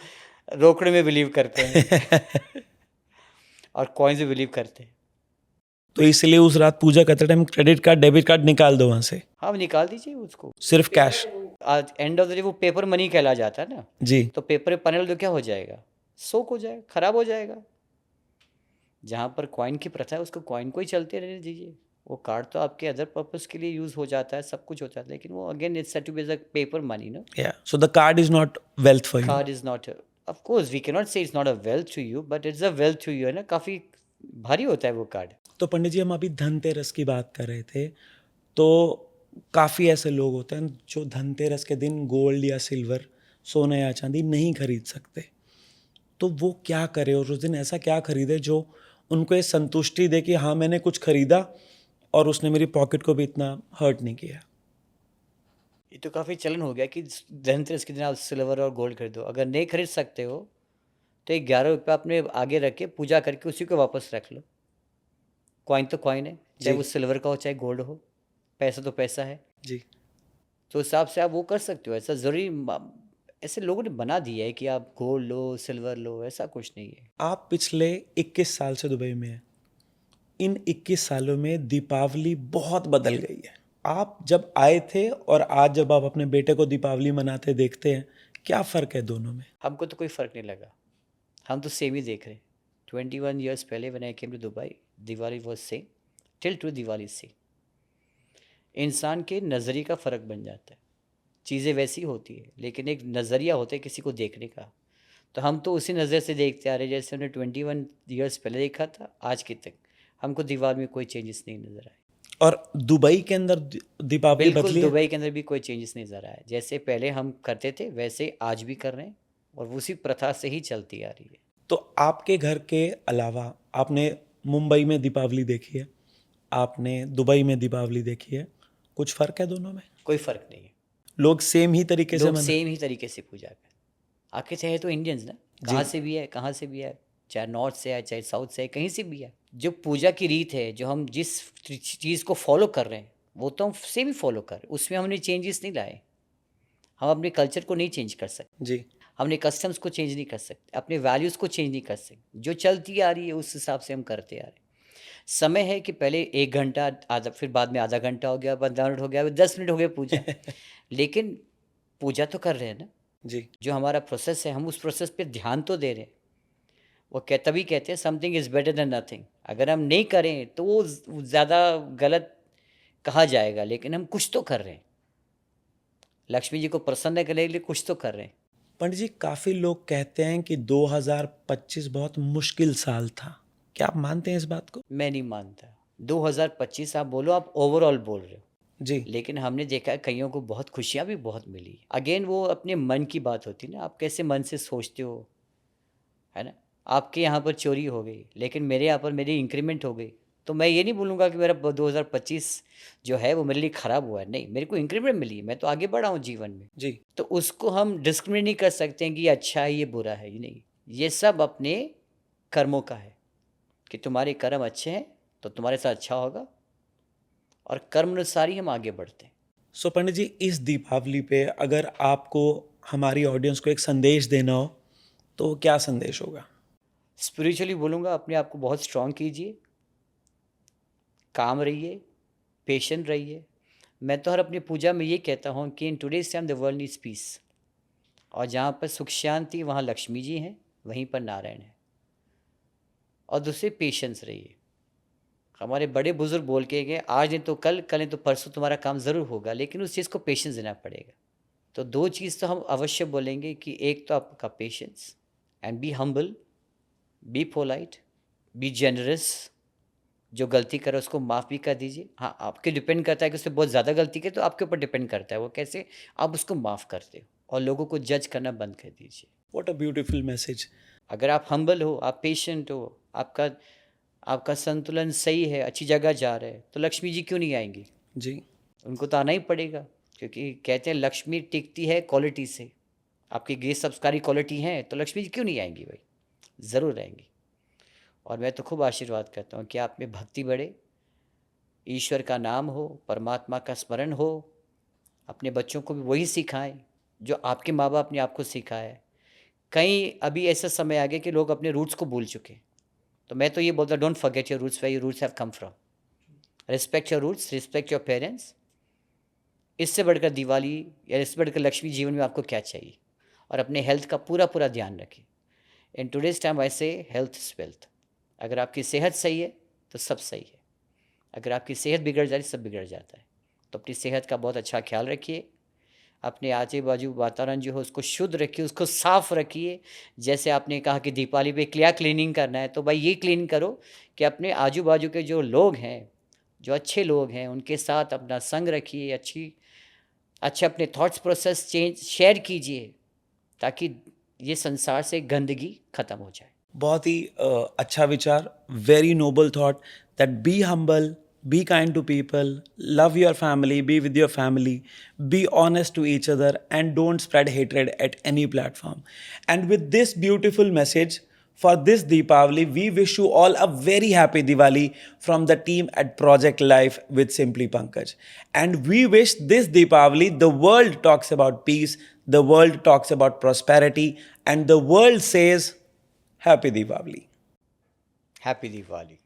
रोकड़े में बिलीव करते हैं और कॉइन्स में बिलीव करते हैं। तो इसलिए उस रात पूजा करते time credit card debit card निकाल दो वहाँ से, हाँ, निकाल दीजिए उसको। सिर्फ कैश। आज एंड ऑफ द डे वो पेपर मनी कहला जाता है ना, जी। तो पेपर पैनल तो क्या हो जाएगा, सोक हो जाएगा, खराब हो जाएगा। जहाँ पर कॉइन की प्रथा है उसको कॉइन को ही चलते रहने दीजिए। वो कार्ड तो आपके अदर पर्पस के लिए यूज हो जाता है, सब कुछ होता है, लेकिन वो again it's said to be as a paper money ना। Yeah. So the card is not wealth for you. Card is not, of course we can not say it's not a wealth to you, but it's a wealth to you, है ना। काफी भारी होता है वो card. तो पंडित जी हम अभी धनतेरस की बात कर रहे थे, तो काफ़ी ऐसे लोग होते हैं जो धनतेरस के दिन गोल्ड या सिल्वर, सोना या चांदी नहीं खरीद सकते, तो वो क्या करे और उस दिन ऐसा क्या खरीदे जो उनको ये संतुष्टि दे कि हाँ मैंने कुछ खरीदा और उसने मेरी पॉकेट को भी इतना हर्ट नहीं किया। ये तो काफ़ी चलन हो गया कि धनतेरस के दिन आप सिल्वर और गोल्ड खरीदो। अगर नहीं खरीद सकते हो तो 11 रुपये अपने आगे रख के पूजा करके उसी को वापस रख लो। कॉइन तो कॉइन है, चाहे जी। वो सिल्वर का हो चाहे गोल्ड हो, पैसा तो पैसा है। जी। तो उस हिसाब से आप वो कर सकते हो। ऐसा ज़रूरी ऐसे लोगों ने बना दिया है कि आप गोल्ड लो सिल्वर लो, ऐसा कुछ नहीं है। आप पिछले 21 साल से दुबई में हैं। इन 21 सालों में दीपावली बहुत बदल गई है। आप जब आए थे और आज जब आप अपने बेटे को दीपावली मनाते देखते हैं, क्या फ़र्क है दोनों में? हमको तो कोई फ़र्क नहीं लगा, हम तो सेम ही देख रहे हैं। 21 ईयर्स पहले when I came to Dubai, Diwali was same, till to Diwali same. इंसान के नज़रिए का फ़र्क बन जाता है, चीज़ें वैसी होती है, लेकिन एक नज़रिया होता है किसी को देखने का। तो हम तो उसी नज़र से देखते आ रहे जैसे हमने 21 ईयर्स पहले देखा था, आज की तक हमको दीवार में कोई चेंजेस नहीं नज़र आए। और दुबई के अंदर दीपावली बिल्कुल, बदली है? दुबई के अंदर भी कोई चेंजेस नहीं नज़र आया। जैसे पहले हम करते थे वैसे आज भी कर रहे हैं और उसी प्रथा से ही चलती आ रही है। तो आपके घर के अलावा आपने मुंबई में दीपावली देखी है, आपने दुबई में दीपावली देखी है, कुछ फ़र्क है दोनों में? कोई फ़र्क नहीं है, लोग सेम ही तरीके से लोग मना सेम ही तरीके से पूजा कर। आखिर चाहे तो इंडियंस ना, कहाँ से भी है, कहाँ से भी है, चाहे नॉर्थ से है चाहे साउथ से है, कहीं से भी है। जो पूजा की रीत है, जो हम जिस चीज़ को फॉलो कर रहे हैं वो तो हम सेम ही फॉलो कर रहे हैं, उसमें हमने चेंजेस नहीं लाए। हम अपने कल्चर को नहीं चेंज कर सकते, जी। हमने कस्टम्स को चेंज नहीं कर सकते, अपने वैल्यूज़ को चेंज नहीं कर सकते। जो चलती आ रही है उस हिसाब से हम करते आ रहे हैं। समय है कि पहले 1 घंटा आधा, फिर बाद में आधा घंटा हो गया, 15 मिनट हो गया, 10 मिनट हो गया पूजा। लेकिन पूजा तो कर रहे हैं ना। जी। जो हमारा प्रोसेस है हम उस प्रोसेस पे ध्यान तो दे रहे हैं। वो तभी कहते हैं something is better than nothing. अगर हम नहीं करें तो वो ज़्यादा गलत कहा जाएगा, लेकिन हम कुछ तो कर रहे हैं, लक्ष्मी जी को प्रसन्न करने के लिए कुछ तो कर रहे हैं। पंडित जी, काफ़ी लोग कहते हैं कि 2025 बहुत मुश्किल साल था, क्या आप मानते हैं इस बात को? मैं नहीं मानता। 2025 आप बोलो, आप ओवरऑल बोल रहे हो, जी। लेकिन हमने देखा है कईयों को बहुत खुशियाँ भी बहुत मिली। अगेन वो अपने मन की बात होती है ना, आप कैसे मन से सोचते हो, है ना। आपके यहाँ पर चोरी हो गई, लेकिन मेरे यहाँ पर मेरी इंक्रीमेंट हो गई, तो मैं ये नहीं बोलूँगा कि मेरा 2025 जो है वो मेरे लिए ख़राब हुआ है, नहीं, मेरे को इंक्रीमेंट मिली है, मैं तो आगे बढ़ा हूँ जीवन में। जी। तो उसको हम डिस्क्रिमिनेट नहीं कर सकते हैं कि ये अच्छा है, ये बुरा है, ये नहीं। ये सब अपने कर्मों का है कि तुम्हारे कर्म अच्छे हैं तो तुम्हारे साथ अच्छा होगा, और कर्म अनुसार ही हम आगे बढ़ते हैं। सो पंडित जी, इस दीपावली पे अगर आपको हमारी ऑडियंस को एक संदेश देना हो तो क्या संदेश होगा? स्पिरिचुअली बोलूँगा, अपने आप को बहुत स्ट्रांग कीजिए, काम रहिए, पेशेंट रहिए। मैं तो हर अपनी पूजा में ये कहता हूँ कि in today's time the world needs peace, और जहाँ पर सुख शांति वहाँ लक्ष्मी जी हैं, वहीं पर नारायण है। और दूसरे पेशेंस रहिए। हमारे बड़े बुजुर्ग बोल के गए, आज नहीं तो कल, कल नहीं तो परसों तुम्हारा काम ज़रूर होगा, लेकिन उस चीज़ को पेशेंस देना पड़ेगा। तो दो चीज़ तो हम अवश्य बोलेंगे कि एक तो आपका patience, and be humble, be polite, be generous. जो गलती करे उसको माफ़ भी कर दीजिए। हाँ, आपके डिपेंड करता है कि उससे बहुत ज़्यादा गलती की तो आपके ऊपर डिपेंड करता है वो कैसे आप उसको माफ़ करते हो, और लोगों को जज करना बंद कर दीजिए। What a beautiful message. अगर आप हम्बल हो, आप पेशेंट हो, आपका आपका संतुलन सही है, अच्छी जगह जा रहे हैं, तो लक्ष्मी जी क्यों नहीं आएंगी? जी। उनको तो आना ही पड़ेगा, क्योंकि कहते हैं लक्ष्मी टिकती है क्वालिटी से। आपकी ये सब सारी क्वालिटी हैं तो लक्ष्मी जी क्यों नहीं आएंगी भाई? ज़रूर आएंगी। और मैं तो खूब आशीर्वाद करता हूँ कि आप में भक्ति बढ़े, ईश्वर का नाम हो, परमात्मा का स्मरण हो, अपने बच्चों को भी वही सिखाएं जो आपके माँ बाप ने आपको सिखाया है। कहीं अभी ऐसा समय आ गया कि लोग अपने रूट्स को भूल चुके हैं, तो मैं तो ये बोलता हूँ, don't forget your roots, where your roots have come from. Respect your roots, respect your parents. इससे बढ़कर दिवाली या इससे बढ़कर लक्ष्मी जीवन में आपको क्या चाहिए? और अपने हेल्थ का पूरा पूरा ध्यान रखें। इन टुडेज टाइम आई से हेल्थ इज वेल्थ। अगर आपकी सेहत सही है तो सब सही है, अगर आपकी सेहत बिगड़ जाती सब बिगड़ जाता है। तो अपनी सेहत का बहुत अच्छा ख्याल रखिए, अपने आजू बाजू वातावरण जो है उसको शुद्ध रखिए, उसको साफ रखिए। जैसे आपने कहा कि दीपावली पे क्या क्लीनिंग करना है, तो भाई ये क्लीन करो कि अपने आजू बाजू के जो लोग हैं, जो अच्छे लोग हैं, उनके साथ अपना संग रखिए, अच्छे अपने थॉट्स प्रोसेस चेंज शेयर कीजिए, ताकि ये संसार से गंदगी खत्म हो जाए। बहुत ही अच्छा विचार, very noble thought that be humble, be kind to people, love your family, be with your family, be honest to each other, and don't spread hatred at any platform. And with this beautiful message for this Deepavali, we wish you all a very happy Diwali from the team at Project Life with Simply Pankaj. And we wish this Deepavali, the world talks about peace, the world talks about prosperity, and the world says Happy Deepavali. Happy Diwali.